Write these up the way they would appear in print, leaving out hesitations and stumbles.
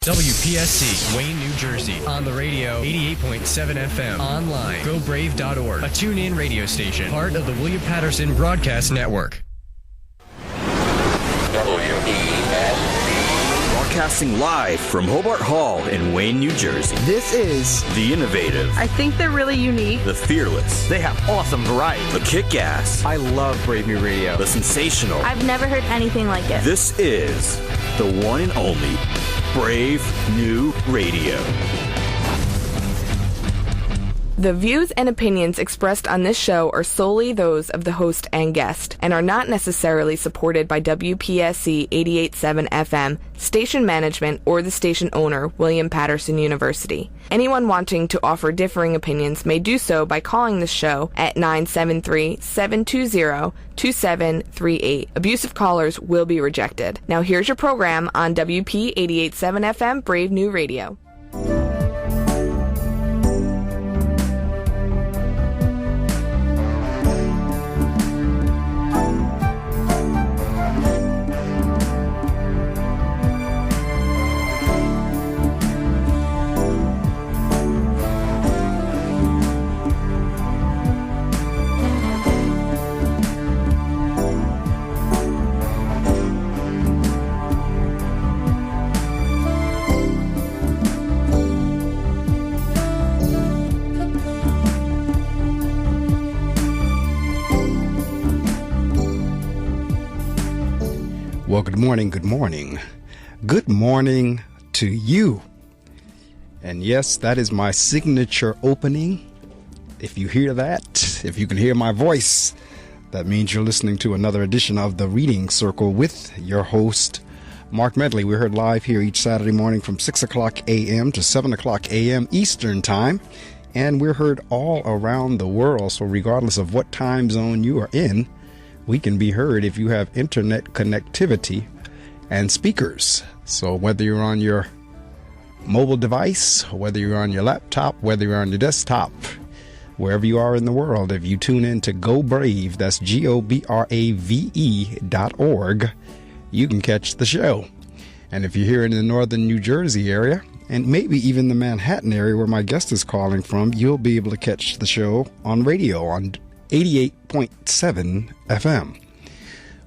WPSC, Wayne, New Jersey. On the radio, 88.7 FM. Online, gobrave.org. A tune-in radio station. Part of the William Patterson Broadcast Network. Broadcasting live from Hobart Hall in Wayne, New Jersey. This is The Innovative. I think they're really unique. The Fearless. They have awesome variety. The Kick-Ass. I love Brave New Radio. The Sensational. I've never heard anything like it. This is the one and only Brave New Radio. The views and opinions expressed on this show are solely those of the host and guest and are not necessarily supported by WPSC 88.7 FM, station management, or the station owner, William Patterson University. Anyone wanting to offer differing opinions may do so by calling the show at 973-720-2738. Abusive callers will be rejected. Now here's your program on WP 88.7 FM, Brave New Radio. Well, good morning, good morning. Good morning to you. And yes, that is my signature opening. If you hear that, if you can hear my voice, that means you're listening to another edition of The Reading Circle with your host, Marc Medley. We're heard live here each Saturday morning from 6 o'clock a.m. to 7 o'clock a.m. Eastern Time. And we're heard all around the world. So regardless of what time zone you are in, we can be heard if you have internet connectivity and speakers. So whether you're on your mobile device, whether you're on your laptop, whether you're on your desktop, wherever you are in the world, if you tune in to Go Brave, that's GOBRAVE.org, you can catch the show. And if you're here in the northern New Jersey area, and maybe even the Manhattan area where my guest is calling from, you'll be able to catch the show on radio on 88.7 FM.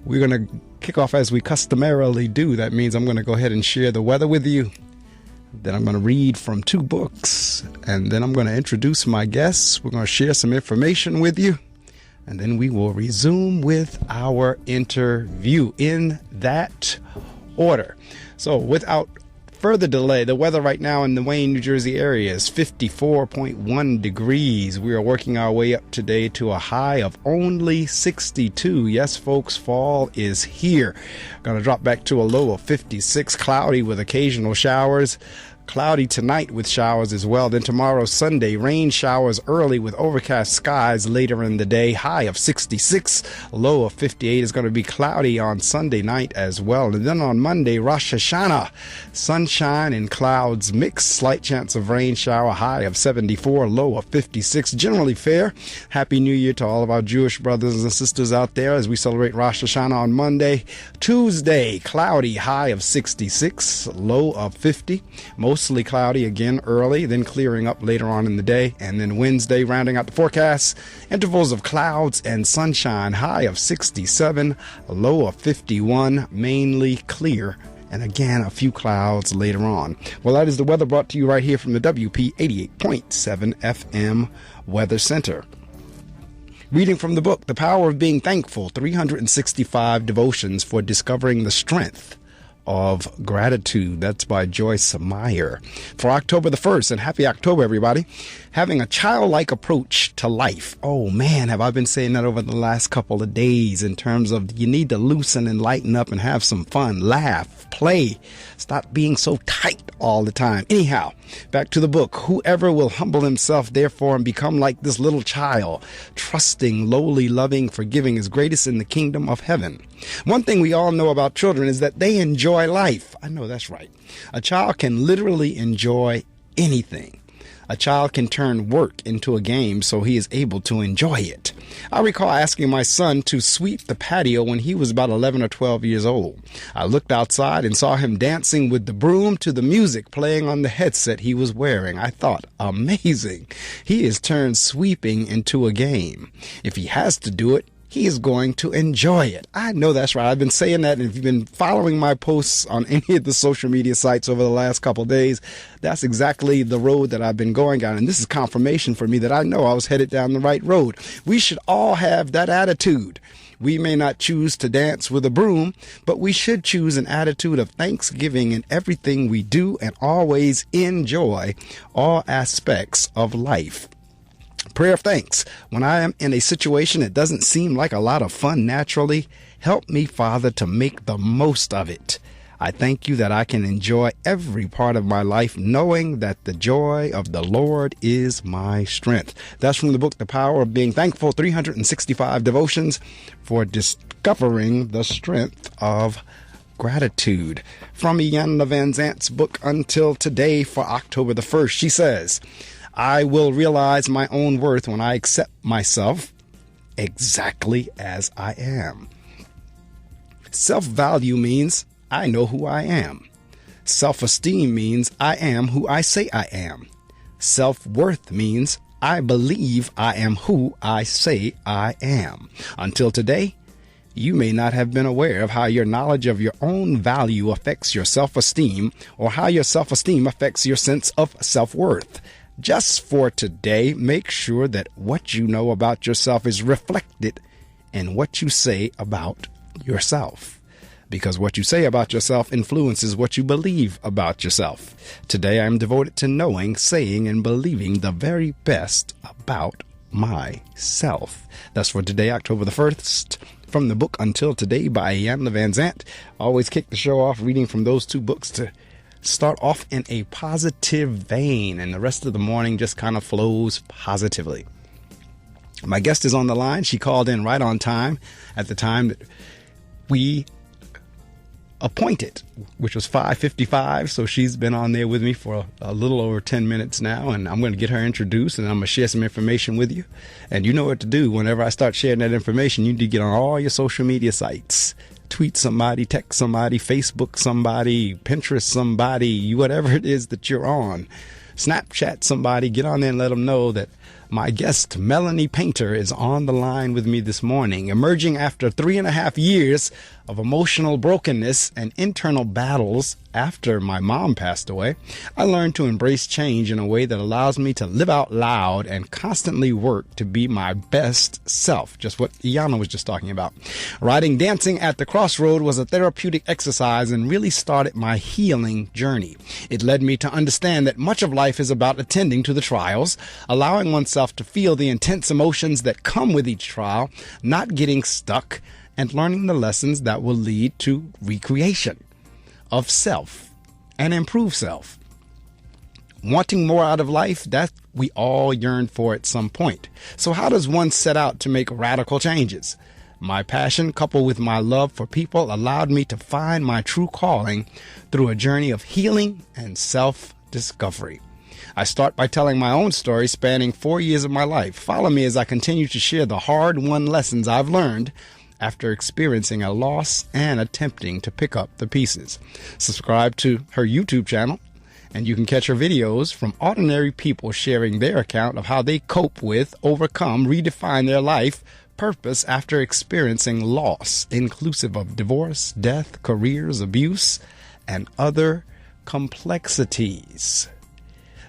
We're going to kick off as we customarily do. That means I'm going to go ahead and share the weather with you. Then I'm going to read from 2 books. And then I'm going to introduce my guests. We're going to share some information with you. And then we will resume with our interview in that order. So without further delay, the weather right now in the Wayne, New Jersey area is 54.1 degrees. We are working our way up today to a high of only 62. Yes, folks, fall is here. Going to drop back to a low of 56, cloudy with occasional showers. Cloudy tonight with showers as well. Then tomorrow, Sunday, rain showers early with overcast skies later in the day. High of 66, low of 58. Is going to be cloudy on Sunday night as well. And then on Monday, Rosh Hashanah, sunshine and clouds mix. Slight chance of rain shower. High of 74, low of 56. Generally fair. Happy New Year to all of our Jewish brothers and sisters out there as we celebrate Rosh Hashanah on Monday. Tuesday, cloudy, high of 66, low of 50. Mostly cloudy again early, then clearing up later on in the day. And then Wednesday, rounding out the forecast, intervals of clouds and sunshine, high of 67, low of 51, mainly clear. And again, a few clouds later on. Well, that is the weather brought to you right here from the WP 88.7 FM Weather Center. Reading from the book, The Power of Being Thankful, 365 Devotions for Discovering the Strength of Gratitude. That's by Joyce Meyer. For October the 1st, and happy October, everybody. Having a childlike approach to life. Oh man, have I been saying that over the last couple of days in terms of you need to loosen and lighten up and have some fun, laugh, play, stop being so tight all the time. Anyhow, back to the book. Whoever will humble himself, therefore, and become like this little child, trusting, lowly, loving, forgiving, is greatest in the kingdom of heaven. One thing we all know about children is that they enjoy life. I know that's right. A child can literally enjoy anything. A child can turn work into a game so he is able to enjoy it. I recall asking my son to sweep the patio when he was about 11 or 12 years old. I looked outside and saw him dancing with the broom to the music playing on the headset he was wearing. I thought, amazing. He has turned sweeping into a game. If he has to do it, he is going to enjoy it. I know that's right. I've been saying that, and if you've been following my posts on any of the social media sites over the last couple of days, that's exactly the road that I've been going down. And this is confirmation for me that I know I was headed down the right road. We should all have that attitude. We may not choose to dance with a broom, but we should choose an attitude of thanksgiving in everything we do and always enjoy all aspects of life. Prayer of thanks. When I am in a situation that doesn't seem like a lot of fun naturally, help me, Father, to make the most of it. I thank you that I can enjoy every part of my life, knowing that the joy of the Lord is my strength. That's from the book, The Power of Being Thankful, 365 Devotions for Discovering the Strength of Gratitude. From Iyanla Vanzant's book, Until Today, for October the 1st, she says, I will realize my own worth when I accept myself exactly as I am. Self-value means I know who I am. Self-esteem means I am who I say I am. Self-worth means I believe I am who I say I am. Until today, you may not have been aware of how your knowledge of your own value affects your self-esteem, or how your self-esteem affects your sense of self-worth. Just for today, make sure that what you know about yourself is reflected in what you say about yourself. Because what you say about yourself influences what you believe about yourself. Today, I am devoted to knowing, saying, and believing the very best about myself. That's for today, October the 1st. From the book Until Today by Iyanla Vanzant. Always kick the show off reading from those two books to start off in a positive vein, and the rest of the morning just kind of flows positively. My guest is on the line. She called in right on time at the time that we appointed, which was 5:55. So she's been on there with me for a little over 10 minutes now, and I'm going to get her introduced, and I'm going to share some information with you. And you know what to do. Whenever I start sharing that information, you need to get on all your social media sites. Tweet somebody, text somebody, Facebook somebody, Pinterest somebody, whatever it is that you're on. Snapchat somebody, get on there and let them know that my guest, Mellany Paynter, is on the line with me this morning. Emerging after 3.5 years of emotional brokenness and internal battles after my mom passed away, I learned to embrace change in a way that allows me to live out loud and constantly work to be my best self. Just what Iyanla was just talking about. Writing Dancing at the Crossroad was a therapeutic exercise and really started my healing journey. It led me to understand that much of life is about attending to the trials, allowing oneself to feel the intense emotions that come with each trial, not getting stuck, and learning the lessons that will lead to recreation of self and improve self. Wanting more out of life, that we all yearn for at some point. So how does one set out to make radical changes? My passion, coupled with my love for people, allowed me to find my true calling through a journey of healing and self-discovery. I start by telling my own story spanning 4 years of my life. Follow me as I continue to share the hard-won lessons I've learned after experiencing a loss and attempting to pick up the pieces. Subscribe to her YouTube channel, and you can catch her videos from ordinary people sharing their account of how they cope with, overcome, redefine their life purpose after experiencing loss, inclusive of divorce, death, careers, abuse, and other complexities.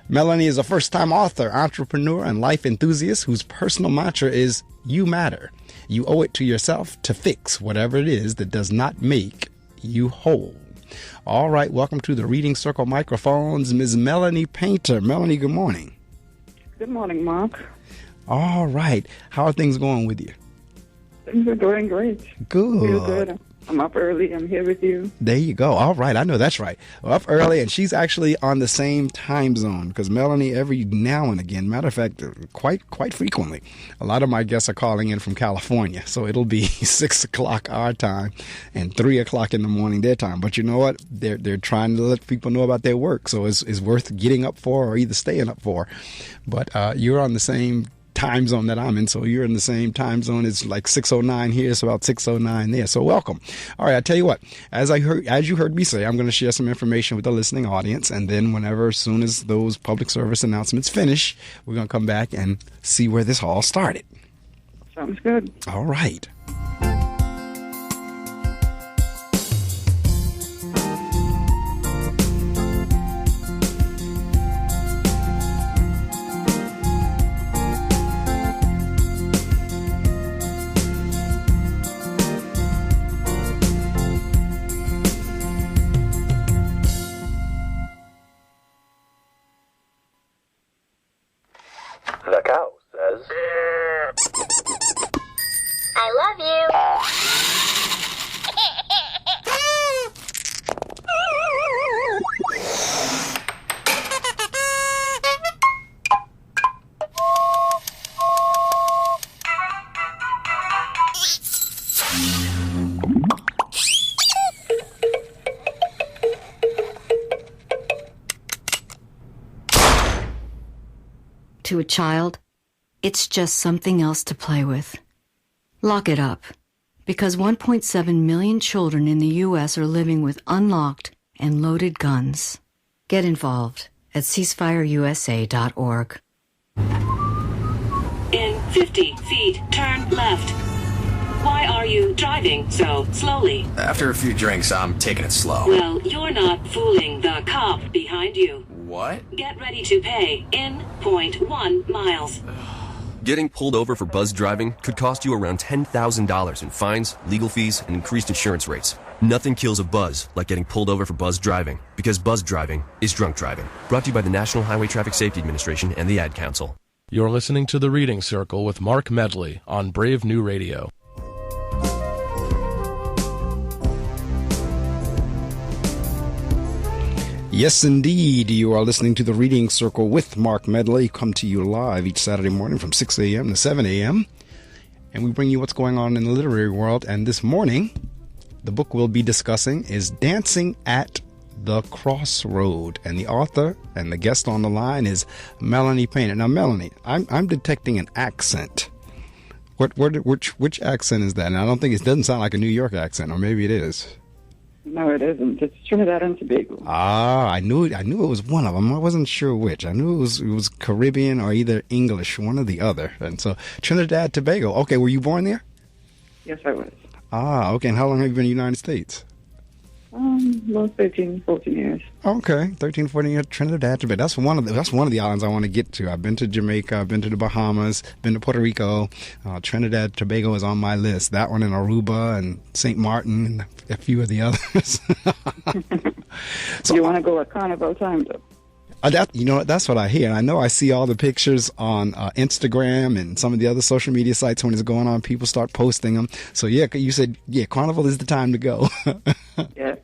Mellany is a first-time author, entrepreneur, and life enthusiast whose personal mantra is, "You matter. You owe it to yourself to fix whatever it is that does not make you whole." All right, welcome to the Reading Circle microphones, Ms. Mellany Paynter. Mellany, good morning. Good morning, Mark. All right. How are things going with you? Things are going great. Good. Feel good. I'm up early. I'm here with you. There you go. All right. I know that's right. Well, up early, and she's actually on the same time zone because Mellany, every now and again, matter of fact, quite frequently, a lot of my guests are calling in from California. So it'll be 6 o'clock our time and 3 o'clock in the morning their time. But you know what? They're trying to let people know about their work. So it's worth getting up for or either staying up for. But you're on the same time zone that I'm in, so you're in the same time zone. It's like 6:09 here, it's about 6:09 there. So welcome. All right, I tell you what, as you heard me say, I'm going to share some information with the listening audience, and then as soon as those public service announcements finish, we're going to come back and see where this all started. Sounds good. All right. The cow says, I love To a child, it's just something else to play with. Lock it up, because 1.7 million children in the U.S. are living with unlocked and loaded guns. Get involved at ceasefireusa.org. In 50 feet, turn left. Why are you driving so slowly? After a few drinks, I'm taking it slow. Well, you're not fooling the cop behind you. What? Get ready to pay in 0.1 miles. Getting pulled over for buzz driving could cost you around $10,000 in fines, legal fees, and increased insurance rates. Nothing kills a buzz like getting pulled over for buzz driving, because buzz driving is drunk driving. Brought to you by the National Highway Traffic Safety Administration and the Ad Council. You're listening to The Reading Circle with Marc Medley on Brave New Radio. Yes, indeed. You are listening to The Reading Circle with Marc Medley. Come to you live each Saturday morning from 6 a.m. to 7 a.m. And we bring you what's going on in the literary world. And this morning, the book we'll be discussing is Dancing at the Crossroad. And the author and the guest on the line is Mellany Paynter. Now, Mellany, I'm detecting an accent. Which accent is that? And I don't think it doesn't sound like a New York accent, or maybe it is. No, it isn't. It's Trinidad and Tobago. Ah, I knew it was one of them. I wasn't sure which. I knew it was Caribbean or either English, one or the other. And so Trinidad, Tobago. Okay, were you born there? Yes, I was. Ah, okay. And how long have you been in the United States? About 13, 14 years. Okay, 13, 14 years, Trinidad, Tobago. That's one of the islands I want to get to. I've been to Jamaica, I've been to the Bahamas, been to Puerto Rico. Trinidad, Tobago is on my list. That one and Aruba and St. Martin and a few of the others. So, you want to go at Carnival time, though? That's what I hear. I know I see all the pictures on Instagram and some of the other social media sites when it's going on. People start posting them. So, yeah, you said, Carnival is the time to go. Yeah.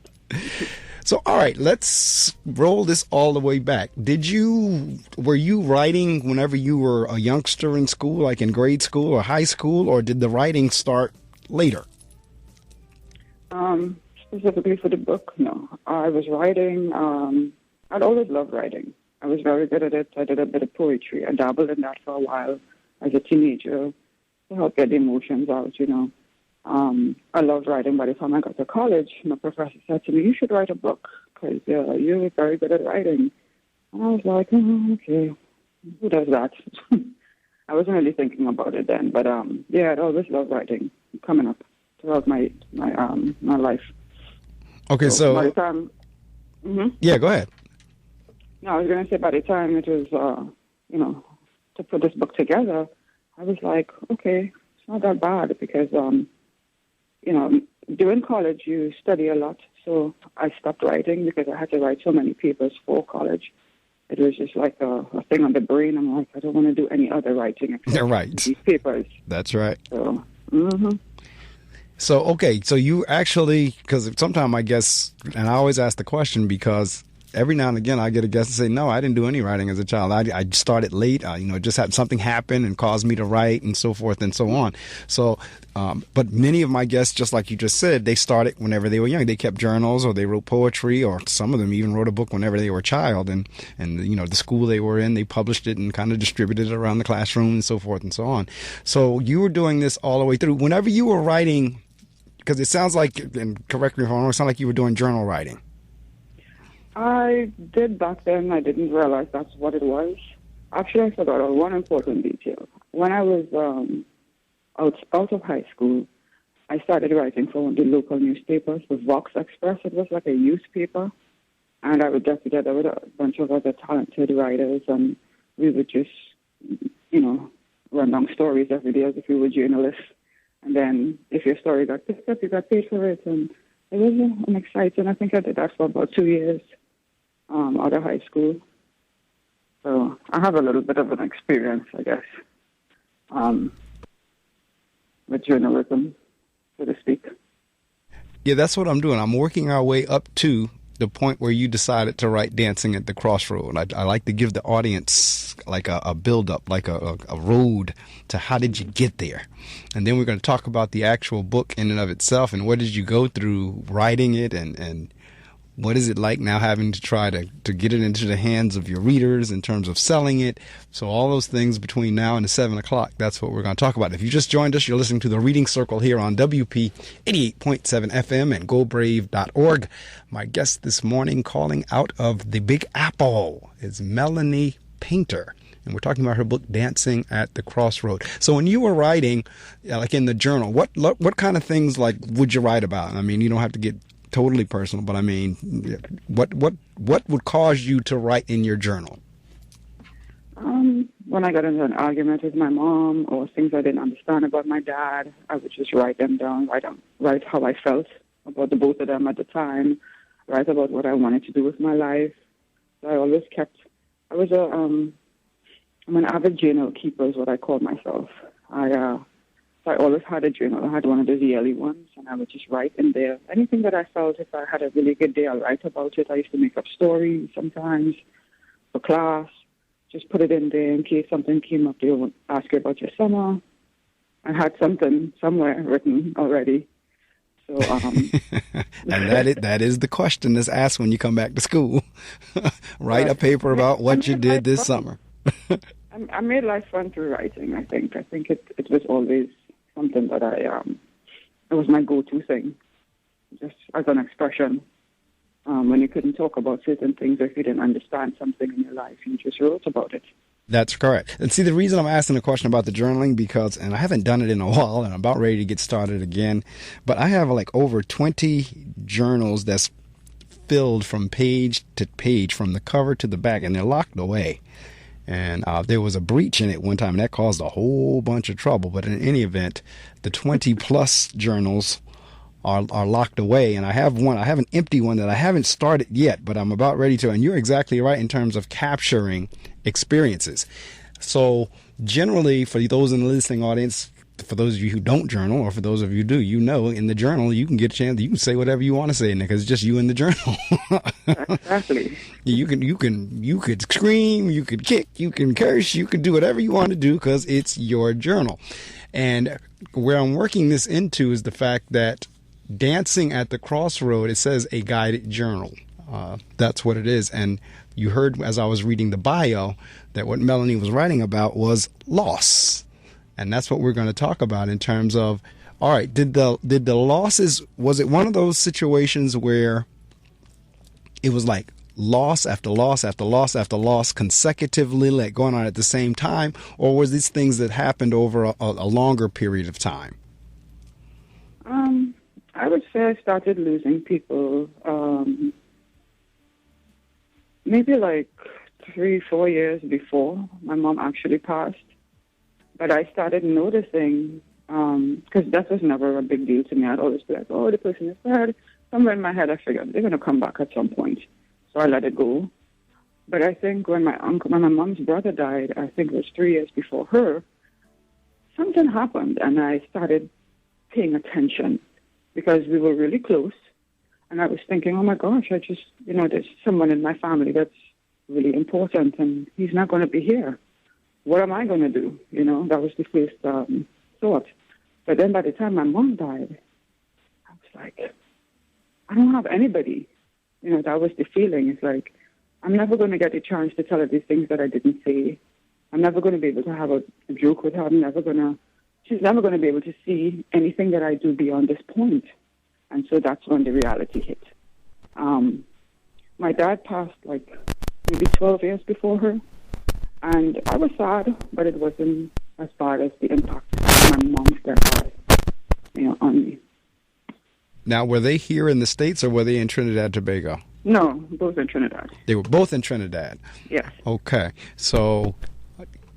So, all right, let's roll this all the way back. Were you writing whenever you were a youngster in school, like in grade school or high school, or did the writing start later? Specifically for the book, no. I was writing. I'd always loved writing. I was very good at it. I did a bit of poetry. I dabbled in that for a while as a teenager to help get the emotions out, I loved writing. By the time I got to college, my professor said to me, you should write a book because you're very good at writing. And I was like, okay, who does that? I wasn't really thinking about it then. But, I'd always loved writing coming up throughout my life. Okay, so by the time... Yeah, go ahead. No, I was going to say by the time it was, to put this book together, I was like, okay, it's not that bad because, during college you study a lot. So I stopped writing because I had to write so many papers for college. It was just like a thing on the brain. I'm like, I don't want to do any other writing except right. these papers. That's right. So, So, okay, so you actually, because sometimes I guess, and I always ask the question because every now and again I get a guest and say, no, I didn't do any writing as a child. I started late, just had something happen and caused me to write and so forth and so on. So, but many of my guests, just like you just said, they started whenever they were young. They kept journals or they wrote poetry, or some of them even wrote a book whenever they were a child. And the school they were in, they published it and kind of distributed it around the classroom and so forth and so on. So you were doing this all the way through. Whenever you were writing, because it sounds like, and correct me if I'm wrong, it sounds like you were doing journal writing. I did back then. I didn't realize that's what it was. Actually, I forgot one important detail. When I was out of high school, I started writing for one of the local newspapers, the Vox Express. It was like a youth paper. And I would get together with a bunch of other talented writers, and we would just, run down stories every day as if we were journalists. And then if your story got picked up, you got paid for it. And it was an exciting. I think I did that for about 2 years out of high school. So I have a little bit of an experience, I guess, with journalism, so to speak. Yeah, that's what I'm doing. I'm working our way up to the point where you decided to write Dancing at the Crossroad. I like to give the audience like a build-up, like a road to how did you get there. And then we're going to talk about the actual book in and of itself and what did you go through writing it, and what is it like now having to try to get it into the hands of your readers in terms of selling it. So all those things between now and 7 o'clock, that's what we're going to talk about. If you just joined us, you're listening to The Reading Circle here on WP 88.7 FM and GoBrave.org. My guest this morning calling out of the Big Apple is Mellany Paynter. And we're talking about her book, Dancing at the Crossroad. So when you were writing, like in the journal, what kind of things like would you write about? I mean, you don't have to get totally personal, but I mean, what would cause you to write in your journal? When I got into an argument with my mom or things I didn't understand about my dad, I would just write them down, write how I felt about the both of them at the time, write about what I wanted to do with my life. So I always I'm an avid journal keeper is what I call myself. So I always had a journal. I had one of those yearly ones, and I would just write in there. Anything that I felt, if I had a really good day, I'll write about it. I used to make up stories sometimes for class. Just put it in there in case something came up. They would ask you about your summer. I had something somewhere written already. So, and that is the question that's asked when you come back to school. Write a paper about what you did this summer. I made life fun through writing, I think. I think it was always something that it was my go-to thing, just as an expression. When you couldn't talk about certain things, or if you didn't understand something in your life, you just wrote about it. That's correct. And see, the reason I'm asking the question about the journaling, and I haven't done it in a while, and I'm about ready to get started again, but I have like over 20 journals that's filled from page to page, from the cover to the back, and they're locked away. And there was a breach in it one time, and that caused a whole bunch of trouble. But in any event, the 20-plus journals are locked away. And I have an empty one that I haven't started yet, but I'm about ready to. And you're exactly right in terms of capturing experiences. So generally, for those in the listening audience, for those of you who don't journal, or for those of you who do, in the journal, you can get a chance. You can say whatever you want to say in there because it's just you in the journal. Exactly. You could scream, you could kick, you can curse, you could do whatever you want to do because it's your journal. And where I'm working this into is the fact that Dancing at the Crossroad, it says a guided journal. That's what it is. And you heard as I was reading the bio that what Mellany was writing about was loss. And that's what we're going to talk about in terms of, all right, did the losses, was it one of those situations where it was like loss after loss after loss after loss consecutively, like going on at the same time, or was these things that happened over a longer period of time? I would say I started losing people maybe like 3-4 years before my mom actually passed. But I started noticing, because death was never a big deal to me. I'd always be like, oh, the person is dead. Somewhere in my head, I figured they're going to come back at some point. So I let it go. But I think when my mom's brother died, I think it was 3 years before her, something happened, and I started paying attention. because we were really close. And I was thinking, oh my gosh, there's someone in my family that's really important, and he's not going to be here. What am I going to do? That was the first thought. But then by the time my mom died, I was like, I don't have anybody. That was the feeling. It's like, I'm never going to get a chance to tell her these things that I didn't say. I'm never going to be able to have a joke with her. She's never going to be able to see anything that I do beyond this point. And so that's when the reality hit. My dad passed like maybe 12 years before her. And I was sad, but it wasn't as bad as the impact my mom's death had, on me. Now, were they here in the States or were they in Trinidad and Tobago? No, both in Trinidad. They were both in Trinidad? Yes. Okay. So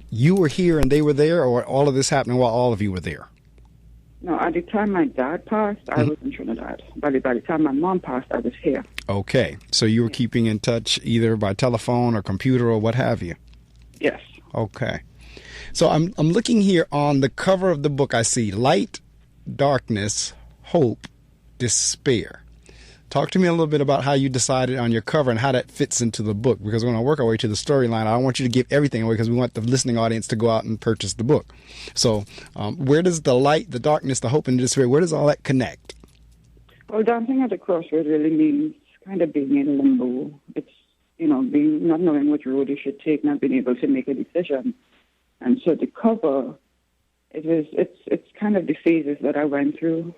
you were here and they were there, or all of this happening while all of you were there? No, at the time my dad passed, I was in Trinidad. By the time my mom passed, I was here. Okay. So you were keeping in touch either by telephone or computer or what have you? Yes. Okay. So I'm looking here on the cover of the book. I see light, darkness, hope, despair. Talk to me a little bit about how you decided on your cover and how that fits into the book, because we're going to work our way to the storyline. I don't want you to give everything away because we want the listening audience to go out and purchase the book. So where does the light, the darkness, the hope, and the despair, where does all that connect? Well, Dancing at the Crossroad really means kind of being in limbo. It's, not knowing which road you should take, not being able to make a decision. And so the cover, it's kind of the phases that I went through.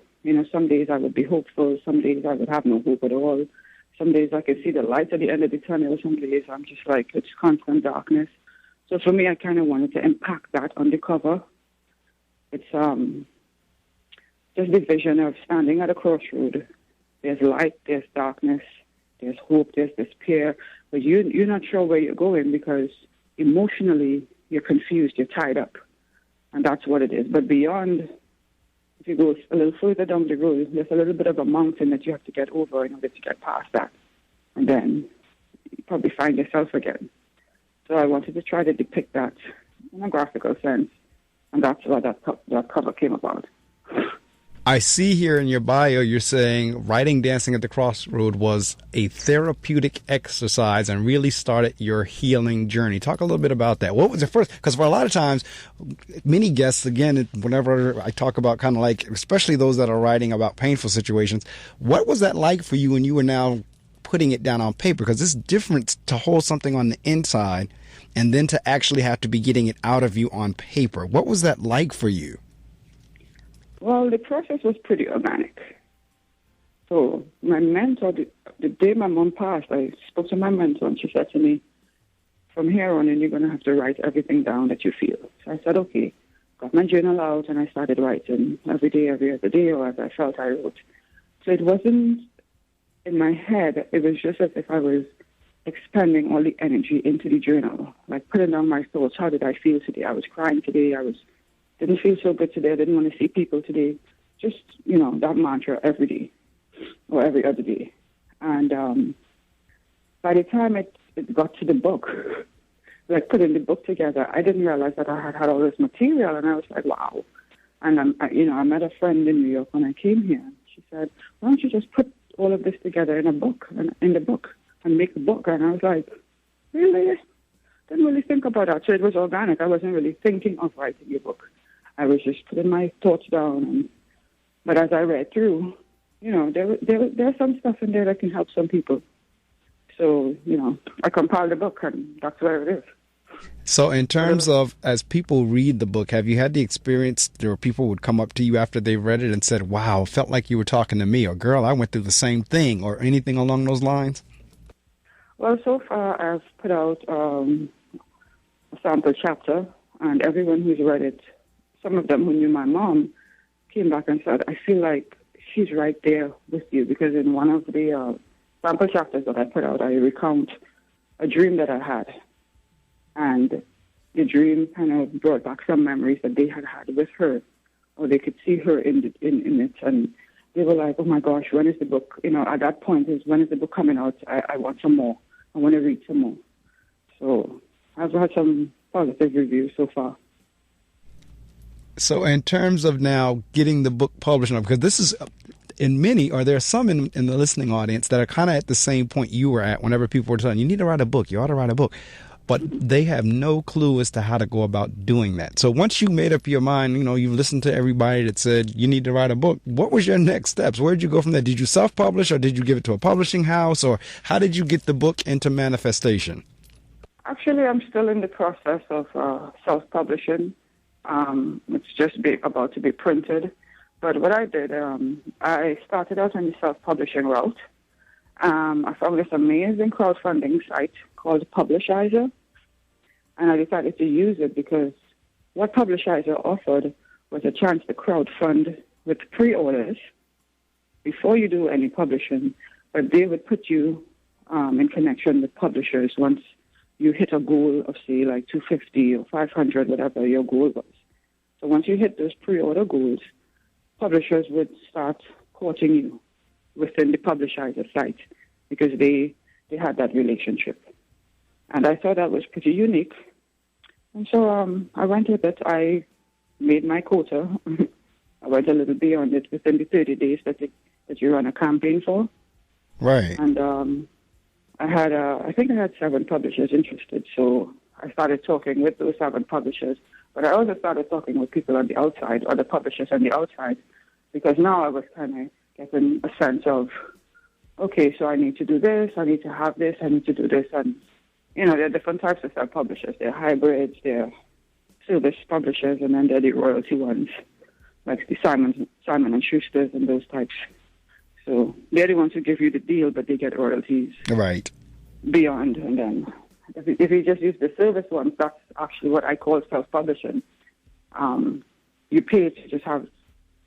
Some days I would be hopeful. Some days I would have no hope at all. Some days I could see the light at the end of the tunnel. Some days I'm just like, it's constant darkness. So for me, I kind of wanted to impact that on the cover. It's just the vision of standing at a crossroad. There's light, there's darkness, there's hope, there's despair. But you're not sure where you're going because emotionally you're confused, you're tied up. And that's what it is. But beyond, if you go a little further down the road, there's a little bit of a mountain that you have to get over in order to get past that. And then you probably find yourself again. So I wanted to try to depict that in a graphical sense. And that's why that cover came about. I see here in your bio you're saying writing Dancing at the Crossroad was a therapeutic exercise and really started your healing journey. Talk a little bit about that. What was the first? Because for a lot of times, many guests, again, whenever I talk about kind of like, especially those that are writing about painful situations, what was that like for you when you were now putting it down on paper? Because it's different to hold something on the inside and then to actually have to be getting it out of you on paper. What was that like for you? Well, the process was pretty organic. So my mentor, the day my mom passed, I spoke to my mentor and she said to me, from here on in, you're going to have to write everything down that you feel. So I said, okay. Got my journal out and I started writing every day, every other day, or as I felt I wrote. So it wasn't in my head. It was just as if I was expending all the energy into the journal, like putting down my thoughts. How did I feel today? I was crying today. Didn't feel so good today. I didn't want to see people today. Just, that mantra every day or every other day. And by the time it got to the book, like putting the book together, I didn't realize that I had all this material. And I was like, wow. And, I met a friend in New York when I came here. And she said, why don't you just put all of this together in a book, and make a book? And I was like, really? Didn't really think about that. So it was organic. I wasn't really thinking of writing a book. I was just putting my thoughts down. But as I read through, there's some stuff in there that can help some people. So, I compiled the book, and that's where it is. So in terms of, as people read the book, have you had the experience where people would come up to you after they've read it and said, wow, felt like you were talking to me, or girl, I went through the same thing, or anything along those lines? Well, so far I've put out a sample chapter, and everyone who's read it, some of them who knew my mom, came back and said, I feel like she's right there with you, because in one of the sample chapters that I put out, I recount a dream that I had. And the dream kind of brought back some memories that they had with her, or they could see her in it. And they were like, oh my gosh, when is the book, at that point when is the book coming out? I want some more. I want to read some more. So I've had some positive reviews so far. So in terms of now getting the book published, because this is, in many, or there are some in the listening audience that are kind of at the same point you were at whenever people were telling you need to write a book, you ought to write a book. But they have no clue as to how to go about doing that. So once you made up your mind, you've listened to everybody that said you need to write a book. What was your next steps? Where did you go from there? Did you self-publish, or did you give it to a publishing house, or how did you get the book into manifestation? Actually, I'm still in the process of self-publishing. It's just about to be printed. But what I did, I started out on the self-publishing route. I found this amazing crowdfunding site called Publishizer, and I decided to use it because what Publishizer offered was a chance to crowdfund with pre-orders before you do any publishing, but they would put you in connection with publishers once you hit a goal of, say, like 250 or 500, whatever your goal was. So once you hit those pre-order goals, publishers would start courting you within the Publishizer site because they had that relationship. And I thought that was pretty unique. And so I went with it. I made my quota. I went a little beyond it within the 30 days that you run a campaign for. Right. And I think I had 7 publishers interested. So I started talking with those 7 publishers. But I also started talking with people on the outside, other publishers on the outside, because now I was kind of getting a sense of, okay, so I need to do this, I need to have this, I need to do this. And, there are different types of self-publishers. There are hybrids, there are service publishers, and then there are the royalty ones, like the Simon and Schuster's and those types. So they're the ones who give you the deal, but they get royalties. Right. Beyond. And then if you just use the service ones, that's actually what I call self-publishing. You pay to just have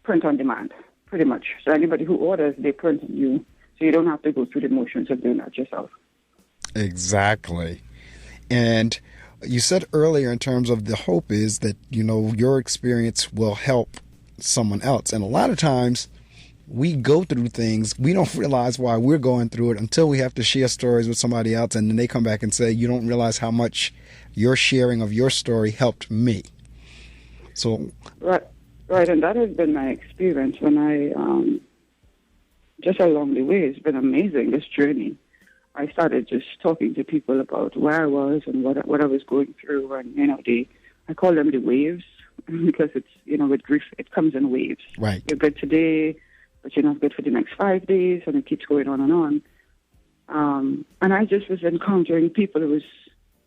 print on demand, pretty much. So anybody who orders, they print on you, so you don't have to go through the motions of doing that yourself. Exactly. And you said earlier in terms of the hope is that, your experience will help someone else. And a lot of times we go through things, we don't realize why we're going through it until we have to share stories with somebody else. And then they come back and say, you don't realize how much your sharing of your story helped me. So Right. And that has been my experience when I, just along the way, it's been amazing, this journey. I started just talking to people about where I was and what I was going through. And, I call them the waves because it's, with grief, it comes in waves. Right. You're good today, but you're not good for the next 5 days, and it keeps going on and on. And I just was encountering people. It was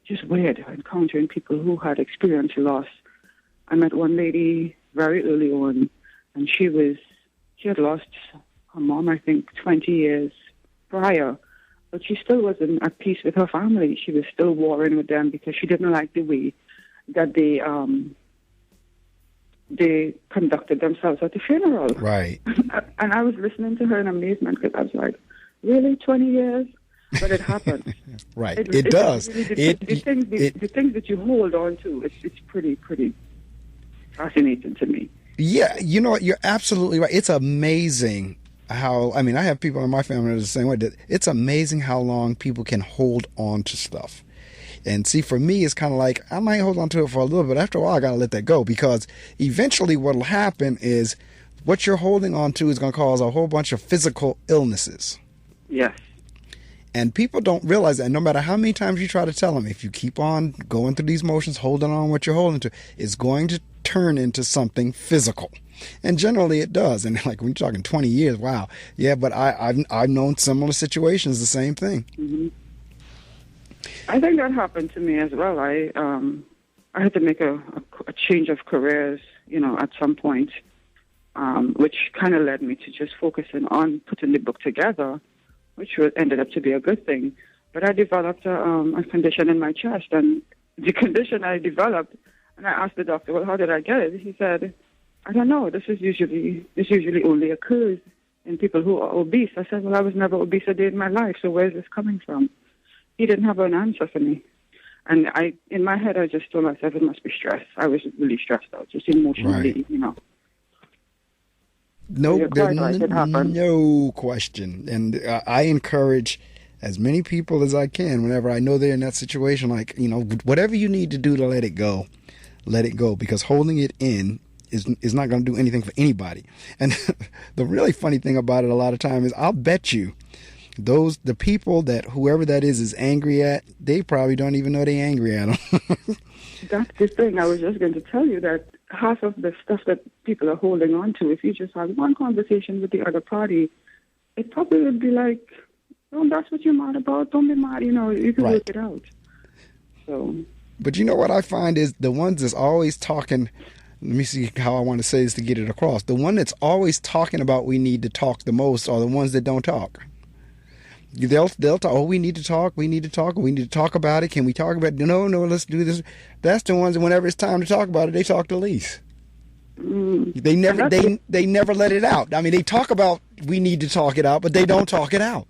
just weird, encountering people who had experienced loss. I met one lady very early on, and she had lost her mom, I think, 20 years prior, but she still wasn't at peace with her family. She was still warring with them because she didn't like the way that they conducted themselves at the funeral. Right. And I was listening to her in amazement because I was like, really, 20 years? But it happens. Right. It does. Really the things that you hold on to, it's pretty fascinating to me. Yeah, you know what? You're absolutely right. It's amazing how, I have people in my family that are the same way. That it's amazing how long people can hold on to stuff. And see, for me, it's kind of like, I might hold on to it for a little bit. After a while, I got to let that go, because eventually what will happen is what you're holding on to is going to cause a whole bunch of physical illnesses. Yes. And people don't realize that. No matter how many times you try to tell them, if you keep on going through these motions, holding on what you're holding to, it's going to turn into something physical. And generally it does. And like when you're talking 20 years, wow. Yeah, but I've known similar situations, the same thing. Mm-hmm. I think that happened to me as well. I had to make a change of careers, at some point, which kind of led me to just focusing on putting the book together, which ended up to be a good thing. But I developed a condition in my chest, and the condition I developed, and I asked the doctor, well, how did I get it? He said, I don't know. This usually only occurs in people who are obese. I said, well, I was never obese a day in my life, so where is this coming from? He didn't have an answer for me. And in my head, I just told myself it must be stress. I was really stressed out, just emotionally, No, no question. And I encourage as many people as I can, whenever I know they're in that situation, like, whatever you need to do to let it go, because holding it in is not going to do anything for anybody. And the really funny thing about it a lot of time is I'll bet you the people that whoever that is angry at, they probably don't even know they're angry at them. That's the thing. I was just going to tell you that half of the stuff that people are holding on to, if you just had one conversation with the other party, it probably would be like, oh, that's what you're mad about. Don't be mad. You can work it out. So. But you know what I find is the ones that's always talking, let me see how I want to say this to get it across. The one that's always talking about we need to talk the most are the ones that don't talk. They'll talk, oh, we need to talk about it. Can we talk about it? No, let's do this. That's the ones that whenever it's time to talk about it, they talk the least. They never let it out. I mean, they talk about we need to talk it out, but they don't talk it out.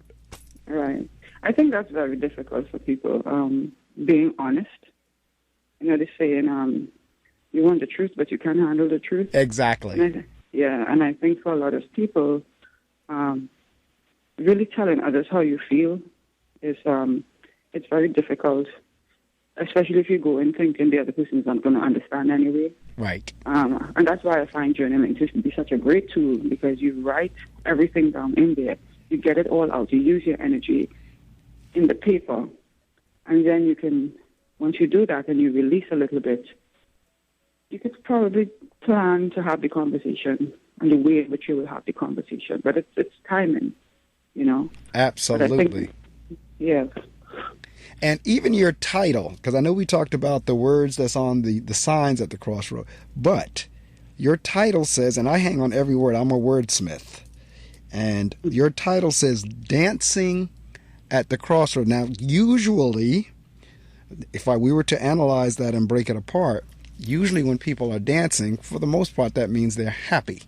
Right. I think that's very difficult for people, being honest. They're saying you want the truth, but you can't handle the truth. Exactly. And I think for a lot of people, really telling others how you feel is it's very difficult, especially if you go in thinking the other person is not going to understand anyway. Right. And that's why I find journaling to be such a great tool, because you write everything down in there. You get it all out. You use your energy in the paper. And then you can, once you do that and you release a little bit, you could probably plan to have the conversation and the way in which you will have the conversation. But it's timing, Absolutely. Yes. And even your title, because I know we talked about the words that's on the signs at the crossroad, but your title says, and I hang on every word, I'm a wordsmith, and your title says Dancing at the Crossroad. Now, usually, if we were to analyze that and break it apart, usually when people are dancing, for the most part, that means they're happy.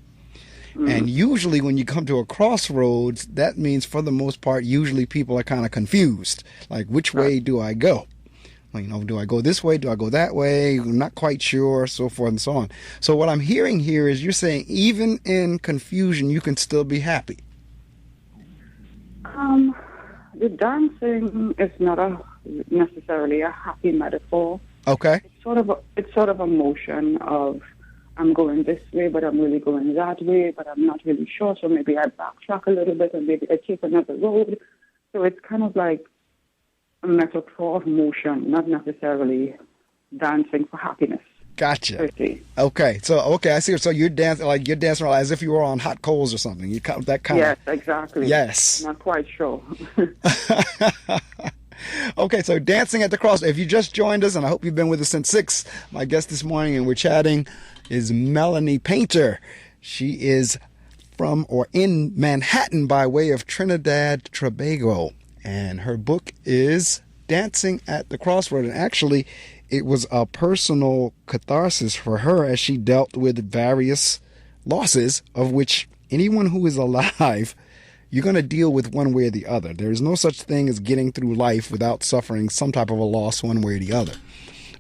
And usually when you come to a crossroads, that means for the most part, usually people are kind of confused. Like, which way do I go? Well, do I go this way? Do I go that way? I'm not quite sure, so forth and so on. So what I'm hearing here is you're saying even in confusion, you can still be happy. The dancing is not necessarily a happy metaphor. Okay. It's sort of a motion of, I'm going this way, but I'm really going that way, but I'm not really sure, so maybe I backtrack a little bit and maybe I take another road. So it's kind of like a metaphor of motion, not necessarily dancing for happiness. Gotcha. Okay, I see. So you're dancing as if you were on hot coals or something. You that kind Yes, exactly. Yes. Not quite sure. Okay, so Dancing at the Crossroad. If you just joined us, and I hope you've been with us since 6, my guest this morning, and we're chatting, is Mellany Paynter. She is from or in Manhattan by way of Trinidad Tobago, and her book is Dancing at the Crossroad. And actually, it was a personal catharsis for her as she dealt with various losses, of which anyone who is alive, you're going to deal with one way or the other. There is no such thing as getting through life without suffering some type of a loss one way or the other.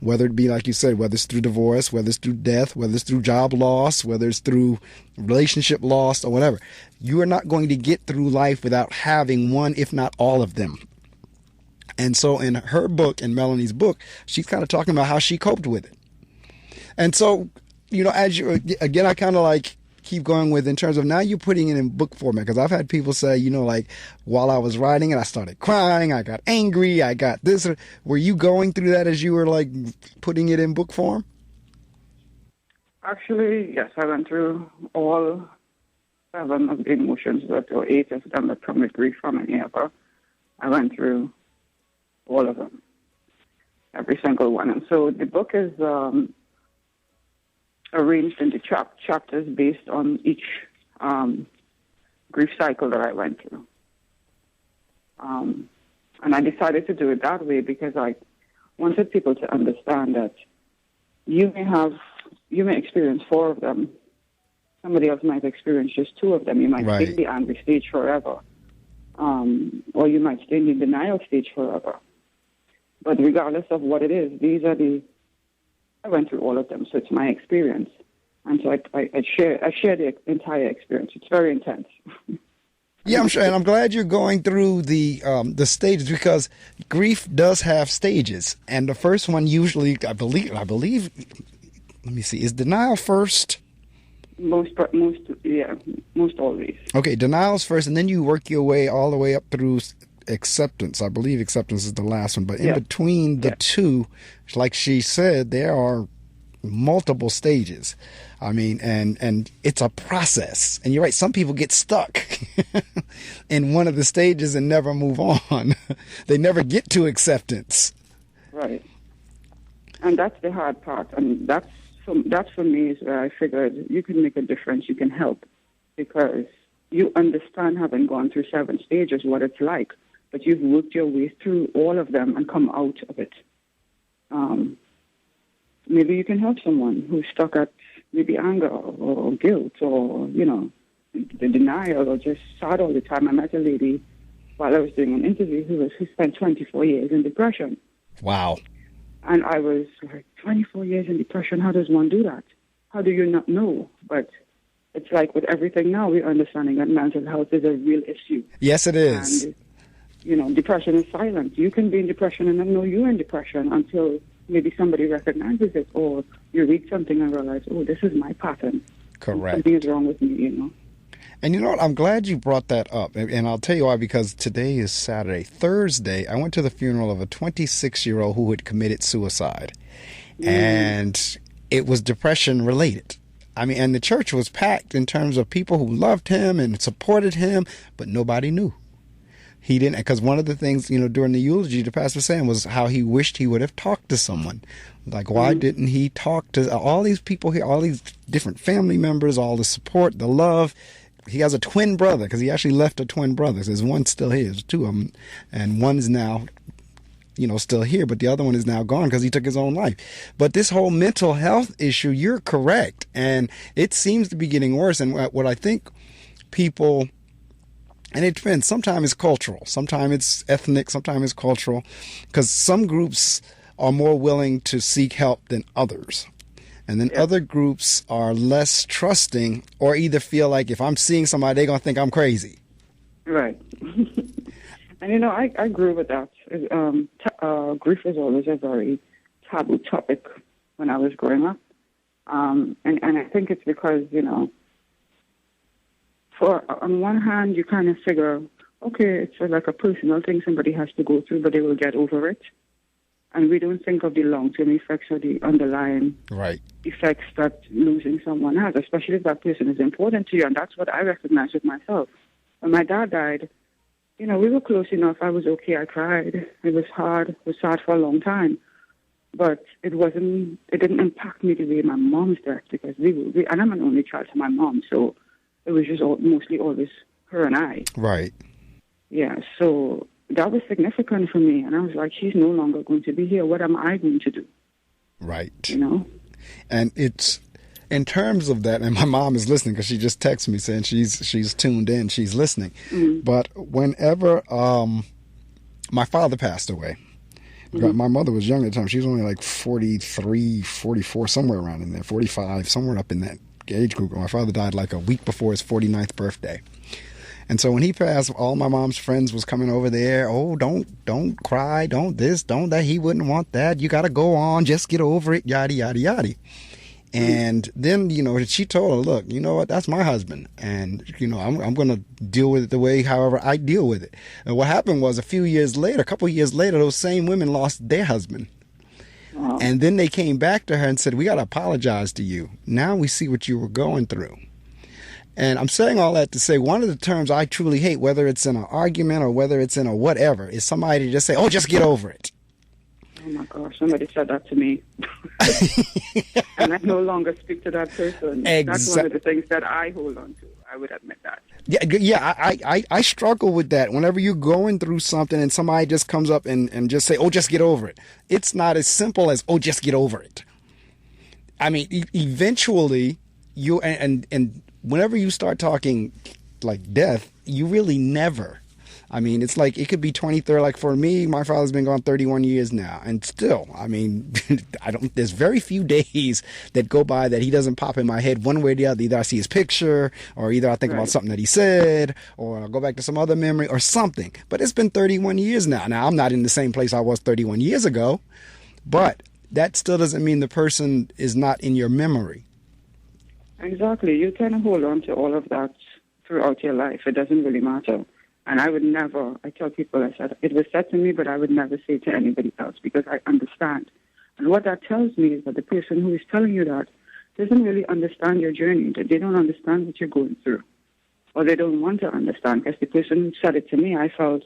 Whether it be, like you said, whether it's through divorce, whether it's through death, whether it's through job loss, whether it's through relationship loss or whatever. You are not going to get through life without having one, if not all of them. And so in her book, in Mellany's book, she's kind of talking about how she coped with it. And so, as you, again, I kind of like keep going with in terms of now you're putting it in book format, because I've had people say, like while I was writing it, I started crying, I got angry, I got this. Were you going through that as you were like putting it in book form? Actually, yes, I went through all 7 of the emotions, or 8 of them that come with grief from any ever. I went through all of them, every single one. And so the book is arranged into chapters based on each grief cycle that I went through. And I decided to do it that way because I wanted people to understand that you may experience 4 of them. Somebody else might experience just 2 of them. You might stay in the angry stage forever. Or you might stay in the denial stage forever. But regardless of what it is, I went through all of them, so it's my experience. And so I share the entire experience. It's very intense. Yeah, I'm sure, and I'm glad you're going through the stages, because grief does have stages, and the first one usually, I believe. Let me see, is denial first, Most always. Okay, denial's first, and then you work your way all the way up through acceptance. I believe acceptance is the last one, but in between the two, like she said, there are multiple stages. I mean, and it's a process. And you're right, some people get stuck in one of the stages and never move on. They never get to acceptance. Right. And that's the hard part. And that's for me is where I figured you can make a difference, you can help, because you understand, having gone through 7 stages, what it's like, but you've worked your way through all of them and come out of it. Maybe you can help someone who's stuck at maybe anger or guilt or, the denial or just sad all the time. I met a lady while I was doing an interview who spent 24 years in depression. Wow. And I was like, 24 years in depression, how does one do that? How do you not know? But it's like with everything now, we're understanding that mental health is a real issue. Yes, it is. And, depression is silent. You can be in depression and not know you're in depression until maybe somebody recognizes it, or you read something and realize, oh, this is my pattern. Correct. Something is wrong with me, And you know what? I'm glad you brought that up. And I'll tell you why, because today is Saturday. Thursday, I went to the funeral of a 26-year-old who had committed suicide. And it was depression related. I mean, and the church was packed in terms of people who loved him and supported him, but nobody knew. He didn't, because one of the things, during the eulogy, the pastor was saying was how he wished he would have talked to someone. Like, why didn't he talk to all these people here, all these different family members, all the support, the love? He has a twin brother, because he actually left a twin brother. There's one still here, there's 2 of them, and one's now, still here, but the other one is now gone because he took his own life. But this whole mental health issue, you're correct, and it seems to be getting worse. And what I think people... And it depends. Sometimes it's cultural. Sometimes it's ethnic. Sometimes it's cultural. Because some groups are more willing to seek help than others. And then other groups are less trusting, or either feel like if I'm seeing somebody, they're going to think I'm crazy. Right. And, I grew with that. Grief was always a very taboo topic when I was growing up. And I think it's because, on one hand, you kind of figure, okay, it's like a personal thing somebody has to go through, but they will get over it. And we don't think of the long-term effects or the underlying effects that losing someone has, especially if that person is important to you. And that's what I recognize with myself. When my dad died, we were close enough. I was okay. I cried. It was hard. It was sad for a long time. But it didn't impact me the way my mom's death, because and I'm an only child to my mom, so it was just mostly always her and I. Right. Yeah, so that was significant for me. And I was like, she's no longer going to be here. What am I going to do? Right. And it's, in terms of that, and my mom is listening because she just texted me saying she's tuned in, she's listening. But whenever my father passed away, my mother was young at the time. She was only like 43, 44, somewhere around in there, 45, somewhere up in that age group. My father died like a week before his 49th birthday. And so when he passed, all my mom's friends was coming over there. Oh, don't cry, don't this, don't that. He wouldn't want that. You got to go on, just get over it, yada, yada, yada. And then, she told her, look, you know what, that's my husband. And, I'm going to deal with it the way, however I deal with it. And what happened was a couple of years later, those same women lost their husband. Wow. And then they came back to her and said, we got to apologize to you. Now we see what you were going through. And I'm saying all that to say one of the terms I truly hate, whether it's in an argument or whether it's in a whatever, is somebody to just say, oh, just get over it. Oh, my gosh, somebody said that to me. And I no longer speak to that person. That's one of the things that I hold on to. I would admit that. Yeah, I struggle with that. Whenever you're going through something and somebody just comes up and just say, oh, just get over it. It's not as simple as, oh, just get over it. I mean, eventually, and whenever you start talking like death, you really never. I mean, it's like it could be 23rd. Like for me, my father's been gone 31 years now. And still, I mean, there's very few days that go by that he doesn't pop in my head one way or the other. Either I see his picture, or either I think about something that he said, or I'll go back to some other memory or something. But it's been 31 years now. Now, I'm not in the same place I was 31 years ago, but that still doesn't mean the person is not in your memory. Exactly. You kind of hold on to all of that throughout your life. It doesn't really matter. And I would never, I tell people, I said, it was said to me, but I would never say it to anybody else because I understand. And what that tells me is that the person who is telling you that doesn't really understand your journey, that they don't understand what you're going through. Or they don't want to understand, because the person who said it to me, I felt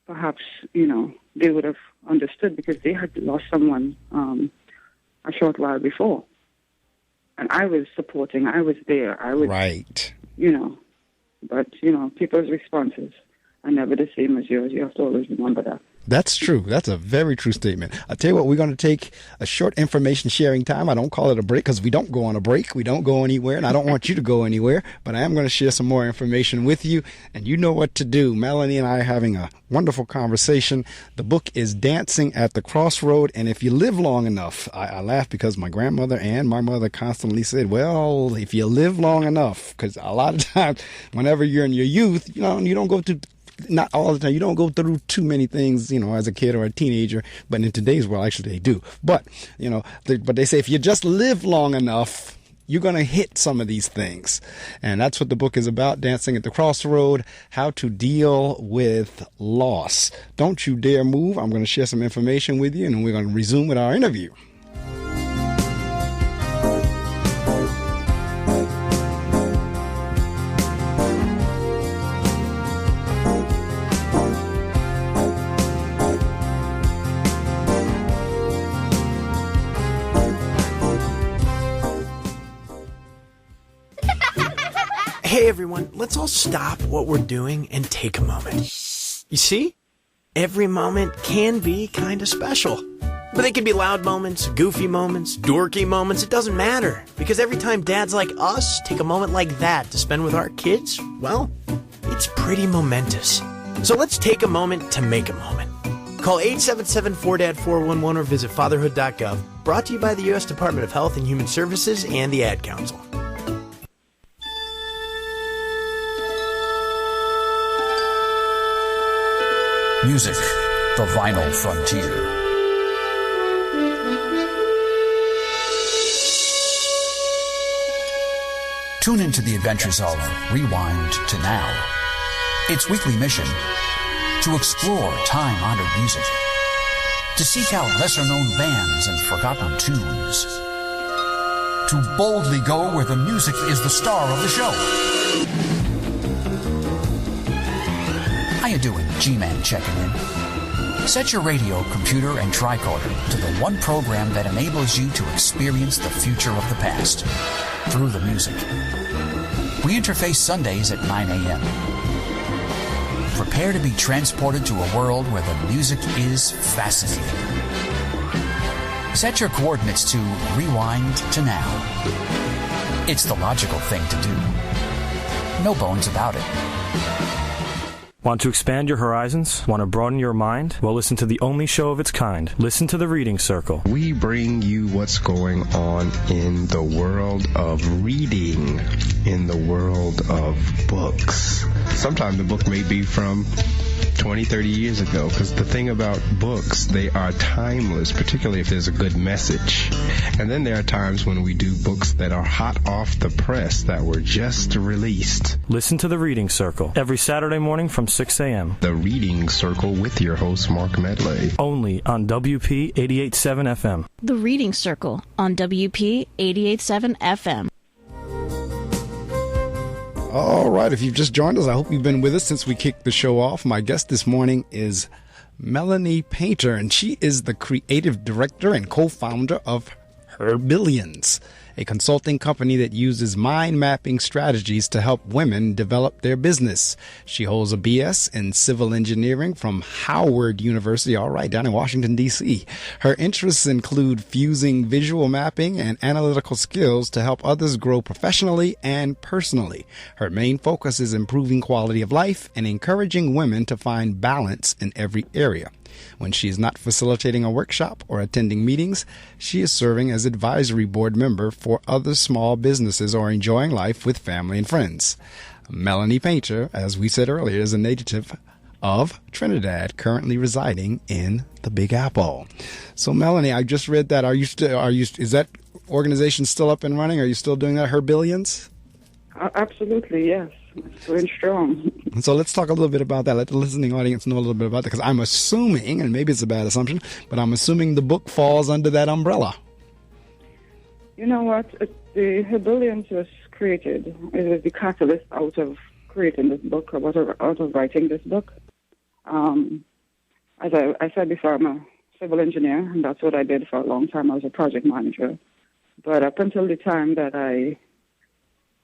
perhaps, they would have understood because they had lost someone a short while before. And I was supporting, I was there, I was... Right. But, people's responses are never the same as yours. You have to always remember that. That's true. That's a very true statement. I'll tell you what, we're going to take a short information sharing time. I don't call it a break because we don't go on a break. We don't go anywhere, and I don't want you to go anywhere. But I am going to share some more information with you, and you know what to do. Mellany and I are having a wonderful conversation. The book is Dancing at the Crossroad, and if you live long enough, I laugh because my grandmother and my mother constantly said, well, if you live long enough, because a lot of times whenever you're in your youth, you don't go through... Not all the time. You don't go through too many things, as a kid or a teenager. But in today's world, actually, they do. But, but they say if you just live long enough, you're going to hit some of these things. And that's what the book is about, Dancing at the Crossroad, how to deal with loss. Don't you dare move. I'm going to share some information with you, and we're going to resume with our interview. Hey everyone, let's all stop what we're doing and take a moment. You see? Every moment can be kind of special. But they can be loud moments, goofy moments, dorky moments, it doesn't matter. Because every time dads like us take a moment like that to spend with our kids, well, it's pretty momentous. So let's take a moment to make a moment. Call 877-4DAD-411 or visit fatherhood.gov. Brought to you by the U.S. Department of Health and Human Services and the Ad Council. Music, the vinyl frontier. Tune into the adventures of Rewind to Now. Its weekly mission, to explore time-honored music, to seek out lesser-known bands and forgotten tunes, to boldly go where the music is the star of the show. How you doing, G-Man checking in? Set your radio, computer, and tricorder to the one program that enables you to experience the future of the past through the music. We interface Sundays at 9 a.m. Prepare to be transported to a world where the music is fascinating. Set your coordinates to Rewind to Now. It's the logical thing to do. No bones about it. Want to expand your horizons? Want to broaden your mind? Well, listen to the only show of its kind. Listen to The Reading Circle. We bring you what's going on in the world of reading, in the world of books. Sometimes the book may be from 20, 30 years ago, because the thing about books, they are timeless, particularly if there's a good message. And then there are times when we do books that are hot off the press, that were just released. Listen to The Reading Circle every Saturday morning from 6 a.m. The Reading Circle with your host, Marc Medley. Only on WP 88.7 FM. The Reading Circle on WP 88.7 FM. All right, if you've just joined us, I hope you've been with us since we kicked the show off. My guest this morning is Mellany Paynter, and she is the creative director and co-founder of Her Billions, a consulting company that uses mind mapping strategies to help women develop their business. She holds a BS in civil engineering from Howard University, all right, down in Washington, D.C. Her interests include fusing visual mapping and analytical skills to help others grow professionally and personally. Her main focus is improving quality of life and encouraging women to find balance in every area. When she is not facilitating a workshop or attending meetings, she is serving as advisory board member for other small businesses or enjoying life with family and friends. Mellany Paynter, as we said earlier, is a native of Trinidad, currently residing in the Big Apple. So, Mellany, I just read that. Is that organization still up and running? Are you still doing that, Herbillions? Absolutely, yes. It's going strong. And so let's talk a little bit about that. Let the listening audience know a little bit about that, because I'm assuming, and maybe it's a bad assumption, but I'm assuming the book falls under that umbrella. You know what? The Herbillions was created. It was the catalyst out of creating this book, out of writing this book. As I said before, I'm a civil engineer, and that's what I did for a long time. I was a project manager. But up until the time that I,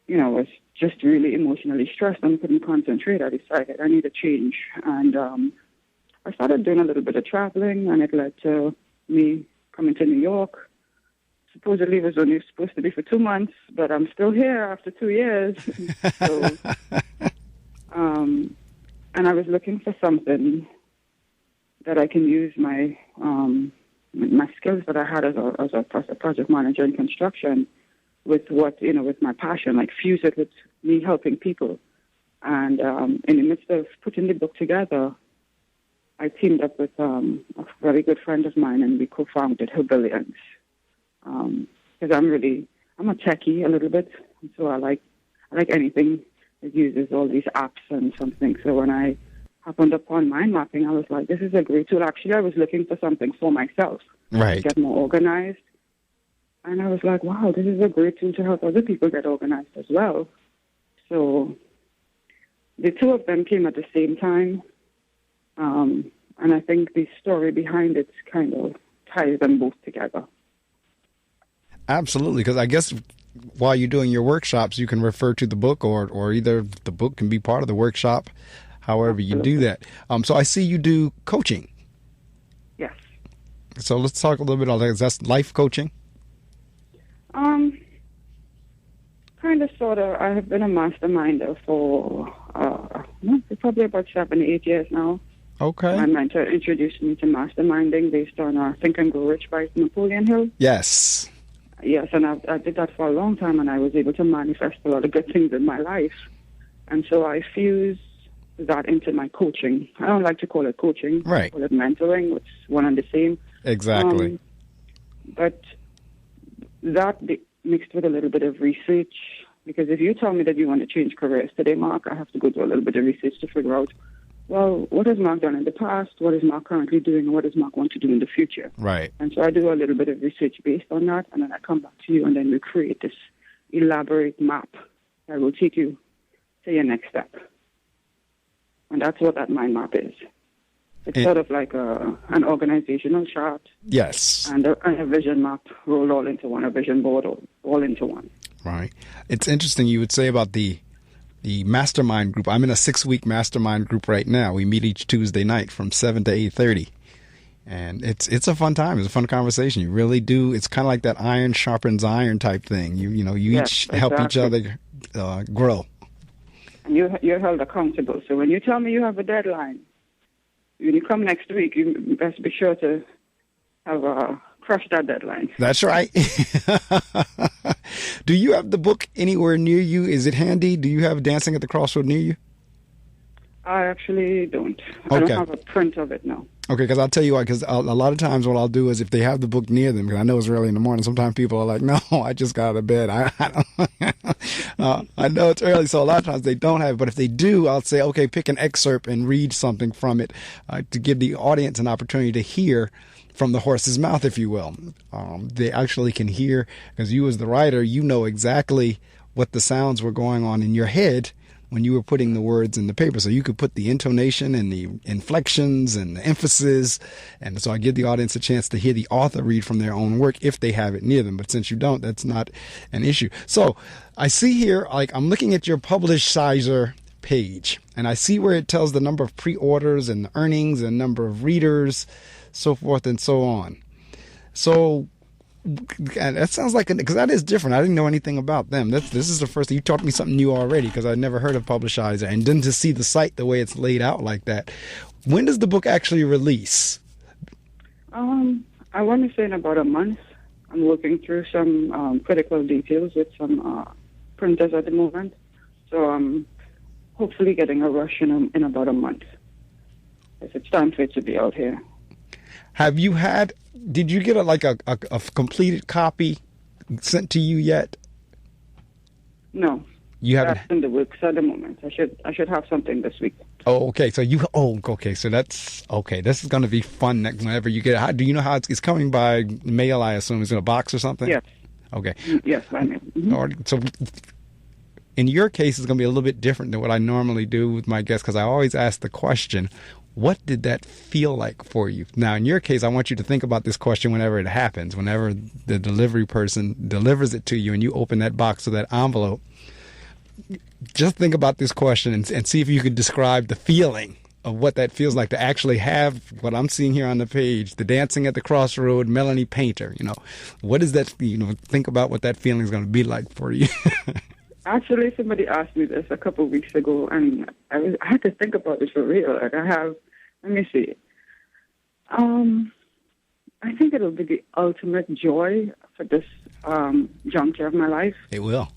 was just really emotionally stressed and couldn't concentrate, I decided I need a change. And I started doing a little bit of traveling, and it led to me coming to New York. Supposedly it was only supposed to be for 2 months, but I'm still here after 2 years. So, and I was looking for something that I can use my skills that I had as a project manager in construction with with my passion, like fuse it with me helping people. And in the midst of putting the book together, I teamed up with a very good friend of mine, and we co-founded Herbillions. Because I'm a techie a little bit, and so I like anything that uses all these apps and something. So when I happened upon mind mapping, I was like, this is a great tool. Actually, I was looking for something for myself to get more organized. And I was like, wow, this is a great tool to help other people get organized as well. So the two of them came at the same time. And I think the story behind it kind of ties them both together. Absolutely, because I guess while you're doing your workshops, you can refer to the book, or either the book can be part of the workshop, however you do that. So I see you do coaching. Yes. So let's talk a little bit about that. Is that life coaching? Kind of, sort of. I have been a masterminder for probably about 7, 8 years now. Okay. My mentor introduced me to masterminding based on Think and Grow Rich by Napoleon Hill. Yes. Yes, and I did that for a long time, and I was able to manifest a lot of good things in my life. And so I fused that into my coaching. I don't like to call it coaching. Right. I call it mentoring, which is one and the same. Exactly. But that mixed with a little bit of research, because if you tell me that you want to change careers today, Mark, I have to go do a little bit of research to figure out, well, what has Mark done in the past? What is Mark currently doing? And what does Mark want to do in the future? Right. And so I do a little bit of research based on that, and then I come back to you, and then we create this elaborate map that will take you to your next step. And that's what that mind map is. It's sort of like an organizational chart. Yes. And a vision map rolled all into one, a vision board all into one. Right. It's interesting you would say about the mastermind group. I'm in a 6-week mastermind group right now. We meet each Tuesday night from 7 to 8:30. And it's a fun time. It's a fun conversation. You really do. It's kind of like that iron sharpens iron type thing. You each help each other grow. And you're held accountable. So when you tell me you have a deadline, when you come next week, you best be sure to have crushed that deadline. That's right. Do you have the book anywhere near you? Is it handy? Do you have Dancing at the Crossroad near you? I actually don't. Okay. I don't have a print of it now. Okay, because I'll tell you why, because a lot of times what I'll do is if they have the book near them, because I know it's early in the morning, sometimes people are like, no, I just got out of bed. I know it's early, so a lot of times they don't have it. But if they do, I'll say, okay, pick an excerpt and read something from it to give the audience an opportunity to hear from the horse's mouth, if you will. They actually can hear, because you as the writer, you know exactly what the sounds were going on in your head when you were putting the words in the paper. So you could put the intonation and the inflections and the emphasis. And so I give the audience a chance to hear the author read from their own work if they have it near them. But since you don't, that's not an issue. So I see here, like I'm looking at your Publishizer page, and I see where it tells the number of pre-orders and the earnings and number of readers, so forth and so on. So that sounds like, because that is different. I didn't know anything about them. This is the first, you taught me something new already, because I'd never heard of Publishizer, and then to see the site the way it's laid out like that. When does the book actually release? I want to say in about a month. I'm working through some critical details with some printers at the moment. So I'm hopefully getting a rush in about a month. If it's time for it to be out here. Did you get a completed copy sent to you yet? No. You haven't. That's in the works at the moment. I should have something this week. Oh, okay. So okay. So that's okay. This is going to be fun next whenever you get it. Do you know how it's coming by mail? I assume it's in a box or something. Yes. Okay. Yes, by mail. Mm-hmm. All right, so in your case, it's going to be a little bit different than what I normally do with my guests, because I always ask the question, what did that feel like for you? Now, in your case, I want you to think about this question whenever it happens, whenever the delivery person delivers it to you and you open that box or that envelope. Just think about this question and see if you could describe the feeling of what that feels like to actually have what I'm seeing here on the page, the Dancing at the Crossroad, Mellany Paynter. What is that? Think about what that feeling is going to be like for you. Actually, somebody asked me this a couple of weeks ago, and I had to think about it for real. Like let me see. I think it'll be the ultimate joy for this juncture of my life. It will.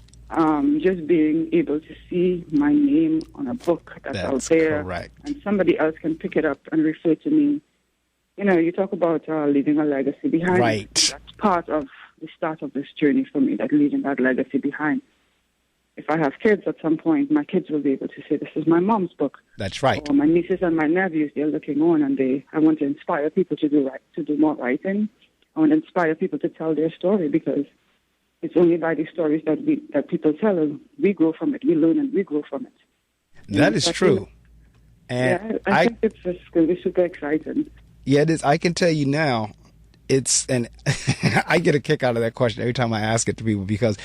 Just being able to see my name on a book that's out there, correct. And somebody else can pick it up and refer to me. You talk about leaving a legacy behind. Right. That's part of the start of this journey for me, that leaving that legacy behind. If I have kids at some point, my kids will be able to say, this is my mom's book. That's right. Or my nieces and my nephews, they're looking on, and I want to inspire people to do more writing. I want to inspire people to tell their story, because it's only by the stories that people tell, and we grow from it. We learn and we grow from it. That is true. And I think it's just going to be super exciting. Yeah, it is. I can tell you now, and I get a kick out of that question every time I ask it to people, because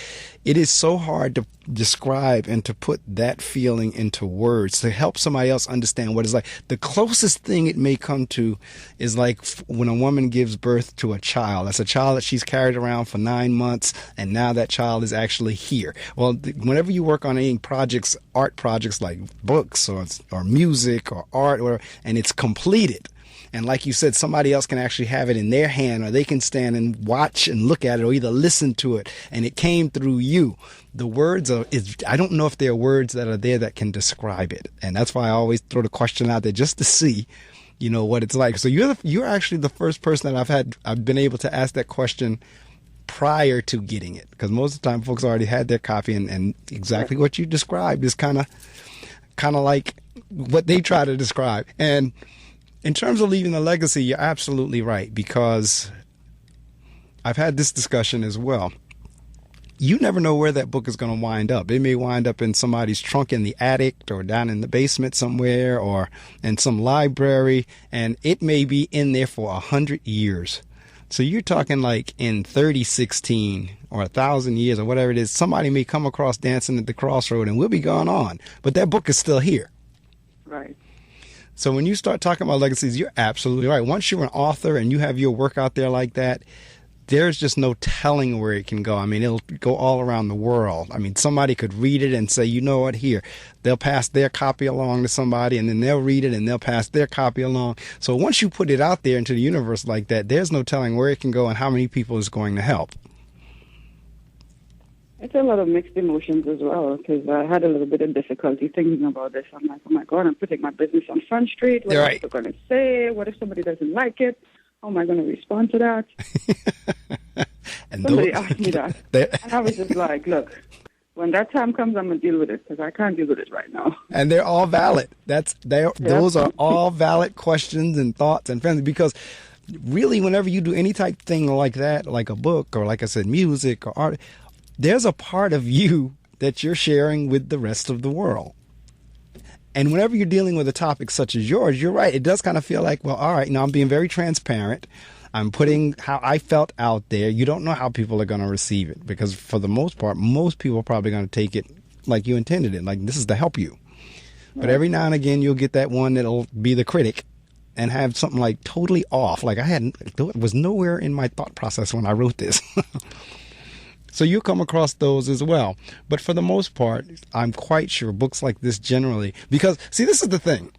it is so hard to describe and to put that feeling into words to help somebody else understand what it's like. The closest thing it may come to is like when a woman gives birth to a child. That's a child that she's carried around for 9 months, and now that child is actually here. Well, whenever you work on any projects, art projects like books or music or art, and it's completed, and like you said, somebody else can actually have it in their hand, or they can stand and watch and look at it, or either listen to it, and it came through you. The words I don't know if there are words that are there that can describe it. And that's why I always throw the question out there just to see, what it's like. So you're actually the first person that I've been able to ask that question prior to getting it. Because most of the time folks already had their copy, and exactly what you described is kind of like what they try to describe. And in terms of leaving a legacy, you're absolutely right, because I've had this discussion as well. You never know where that book is going to wind up. It may wind up in somebody's trunk in the attic, or down in the basement somewhere, or in some library, and it may be in there for 100 years. So you're talking like in 3016 or 1,000 years or whatever it is, somebody may come across Dancing at the Crossroad, and we'll be gone on. But that book is still here. Right. So when you start talking about legacies, you're absolutely right. Once you're an author and you have your work out there like that, there's just no telling where it can go. I mean, it'll go all around the world. I mean, somebody could read it and say, you know what, here. They'll pass their copy along to somebody, and then they'll read it and they'll pass their copy along. So once you put it out there into the universe like that, there's no telling where it can go and how many people it's going to help. It's a lot of mixed emotions as well, because I had a little bit of difficulty thinking about this. I'm like, oh my God, I'm putting my business on Front Street. What am I going to say? What if somebody doesn't like it? How am I going to respond to that? And somebody asked me that. And I was just like, look, when that time comes, I'm going to deal with it, because I can't deal with it right now. And they're all valid. Those are all valid questions and thoughts and feelings, because really whenever you do any type of thing like that, like a book or, like I said, music or art, there's a part of you that you're sharing with the rest of the world. And whenever you're dealing with a topic such as yours, you're right. It does kind of feel like, well, all right, now I'm being very transparent. I'm putting how I felt out there. You don't know how people are going to receive it, because for the most part, most people are probably going to take it like you intended it, like this is to help you. But every now and again, you'll get that one that'll be the critic and have something like totally off. Like it was nowhere in my thought process when I wrote this. So you come across those as well. But for the most part, I'm quite sure books like this generally, because, see, this is the thing.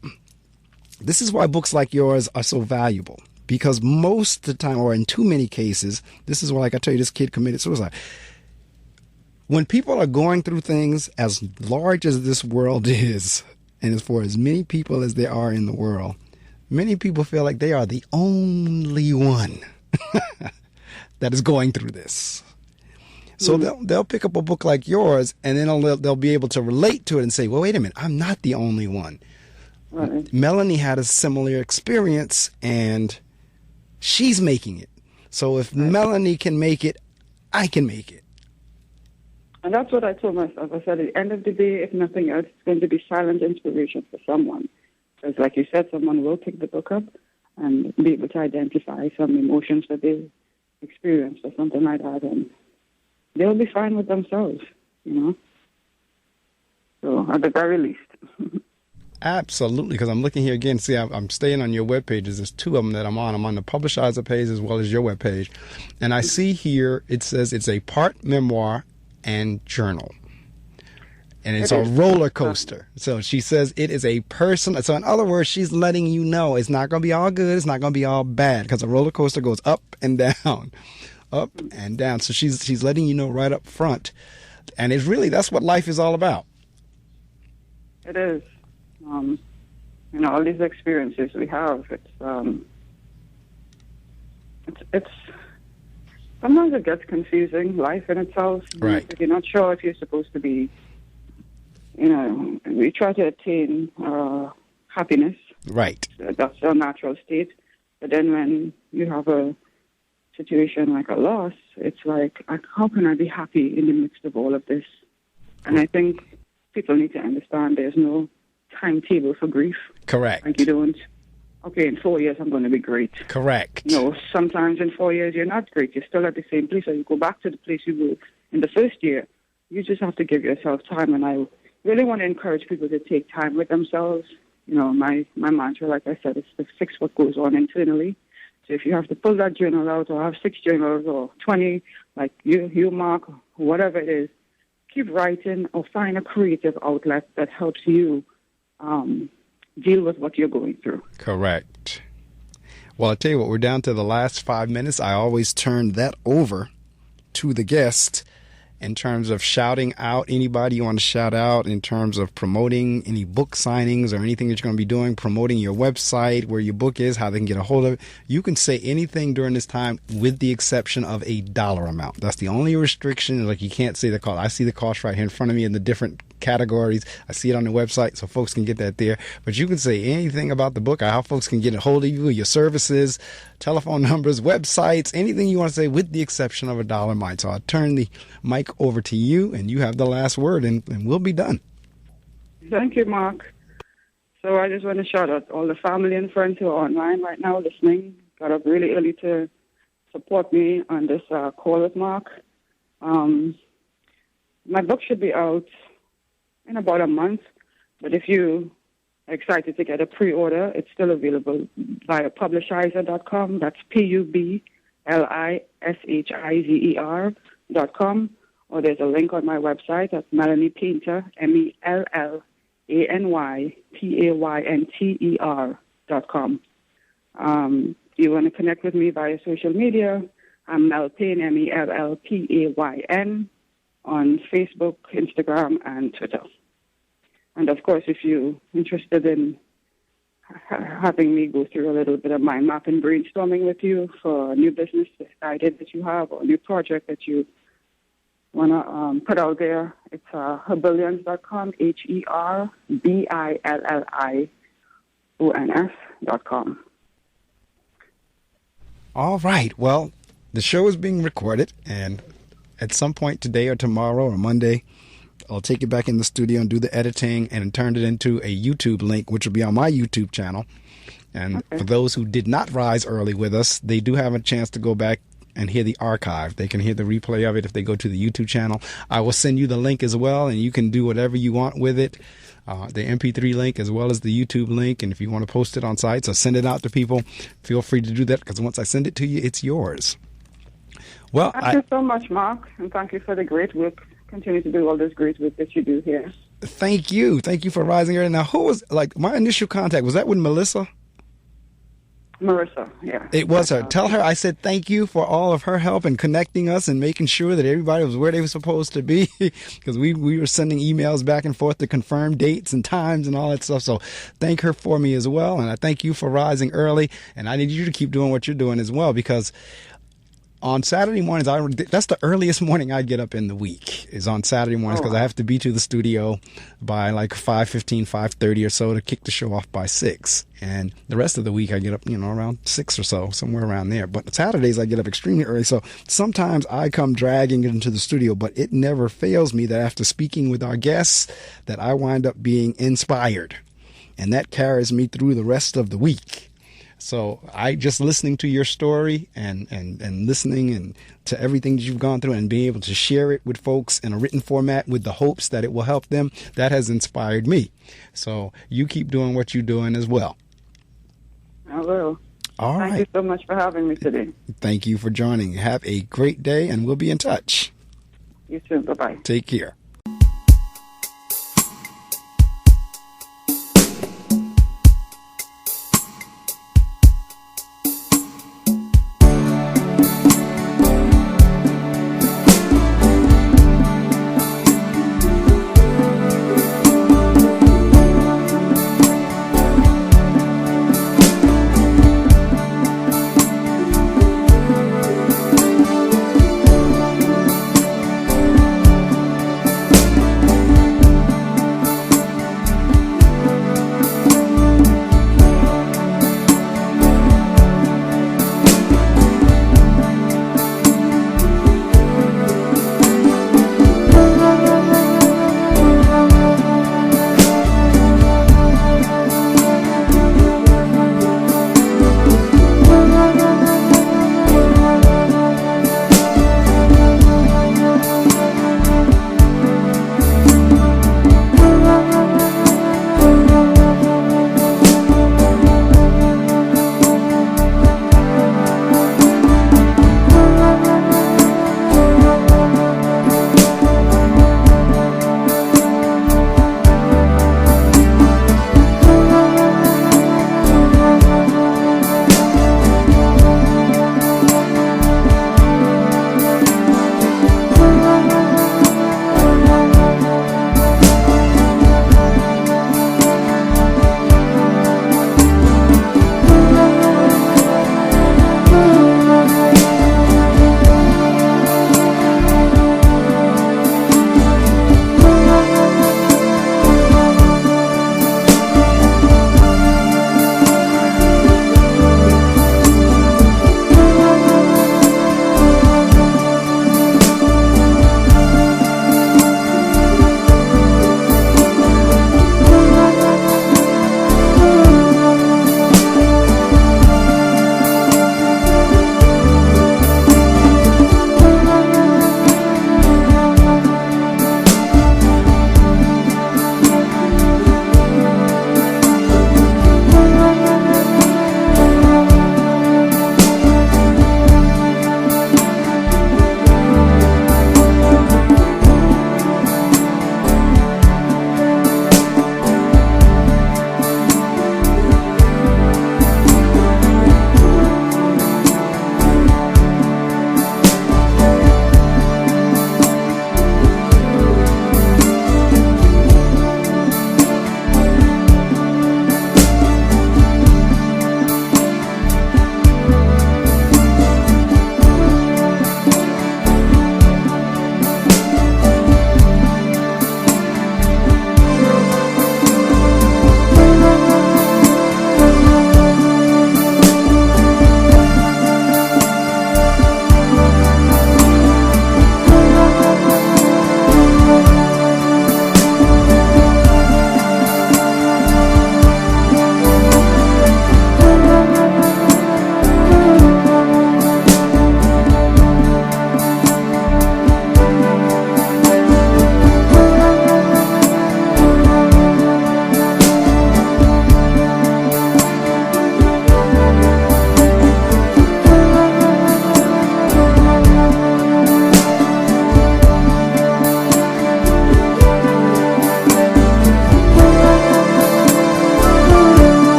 This is why books like yours are so valuable. Because most of the time, or in too many cases, this is why, like I tell you, this kid committed suicide. When people are going through things as large as this world is, and as for as many people as there are in the world, many people feel like they are the only one that is going through this. So they'll pick up a book like yours, and then they'll be able to relate to it and say, well, wait a minute, I'm not the only one. Right. Mellany had a similar experience, and she's making it. So if Mellany can make it, I can make it. And that's what I told myself. I said, at the end of the day, if nothing else, it's going to be silent inspiration for someone. Because like you said, someone will pick the book up and be able to identify some emotions that they experienced or something like that. And they'll be fine with themselves, you know. So at the very least. Absolutely, because I'm looking here again. See, I'm staying on your web pages. There's two of them that I'm on. I'm on the Publishizer page as well as your web page. And I see here it says it's a part memoir and journal. And it's a roller coaster. So she says it is a person. So in other words, she's letting you know it's not going to be all good. It's not going to be all bad, because a roller coaster goes up and down, up and down. So she's letting you know right up front. And it's really, that's what life is all about. It is. You know, all these experiences we have, it's sometimes it gets confusing, life in itself. Right. If you're not sure if you're supposed to be, you know, we try to attain happiness. Right. That's our natural state. But then when you have a situation like a loss, it's like, how can I be happy in the midst of all of this? And I think people need to understand there's no timetable for grief. Correct. Like you don't, okay, in 4 years I'm going to be great. Correct. No, sometimes in 4 years you're not great. You're still at the same place, or you go back to the place you were in the first year. You just have to give yourself time, and I really want to encourage people to take time with themselves. You know, my mantra, like I said, is to fix what goes on internally. So if you have to pull that journal out, or have 6 journals, or 20, like you Mark, whatever it is, keep writing or find a creative outlet that helps you deal with what you're going through. Correct. Well, I'll tell you what, we're down to the last 5 minutes. I always turn that over to the guest in terms of shouting out anybody you want to shout out, in terms of promoting any book signings or anything that you're going to be doing, promoting your website, where your book is, how they can get a hold of it. You can say anything during this time with the exception of a dollar amount. That's the only restriction. Like, you can't say the cost. I see the cost right here in front of me in the different categories. I see it on the website, so folks can get that there. But you can say anything about the book, how folks can get a hold of you, your services, telephone numbers, websites, anything you want to say with the exception of a dollar amount. So I'll turn the mic over to you, and you have the last word, and we'll be done. Thank you, Mark. So I just want to shout out all the family and friends who are online right now listening. Got up really early to support me on this call with Mark. My book should be out in about a month, but if you are excited to get a pre-order, it's still available via publishizer.com. That's publishizer.com, or there's a link on my website. That's Mellany Paynter, MELLANYPAYNTER.com. You want to connect with me via social media, I'm Mel Payne, MELLPAYN, on Facebook, Instagram, and Twitter. And of course, if you're interested in having me go through a little bit of mind map and brainstorming with you for a new business idea that you have, or a new project that you want to put out there, it's herbillions.com, HERBILLIONS.com. All right. Well, the show is being recorded, and at some point today or tomorrow or Monday, I'll take it back in the studio and do the editing and turn it into a YouTube link, which will be on my YouTube channel. And for those who did not rise early with us, they do have a chance to go back and hear the archive. They can hear the replay of it if they go to the YouTube channel. I will send you the link as well, and you can do whatever you want with it. The MP3 link as well as the YouTube link. And if you want to post it on sites or send it out to people, feel free to do that, because once I send it to you, it's yours. Well, thank you so much, Mark, and thank you for the great work. Continue to do all this great work that you do here. Thank you. Thank you for rising early. Now, who was, like, my initial contact? Was that with Melissa? Marissa, yeah. It was her. Tell her I said thank you for all of her help in connecting us and making sure that everybody was where they were supposed to be, because we were sending emails back and forth to confirm dates and times and all that stuff. So thank her for me as well, and I thank you for rising early, and I need you to keep doing what you're doing as well, because On Saturday mornings, that's the earliest morning I get up in the week, is on Saturday mornings, because I have to be to the studio by like 5:15, 5:30 or so to kick the show off by 6. And the rest of the week I get up, around 6 or so, somewhere around there. But Saturdays I get up extremely early. So sometimes I come dragging into the studio, but it never fails me that after speaking with our guests, that I wind up being inspired. And that carries me through the rest of the week. So I just listening to your story and listening and to everything that you've gone through and being able to share it with folks in a written format with the hopes that it will help them, that has inspired me. So you keep doing what you're doing as well. I will. All right. Thank you so much for having me today. Thank you for joining. Have a great day, and we'll be in touch. You too. Bye-bye. Take care.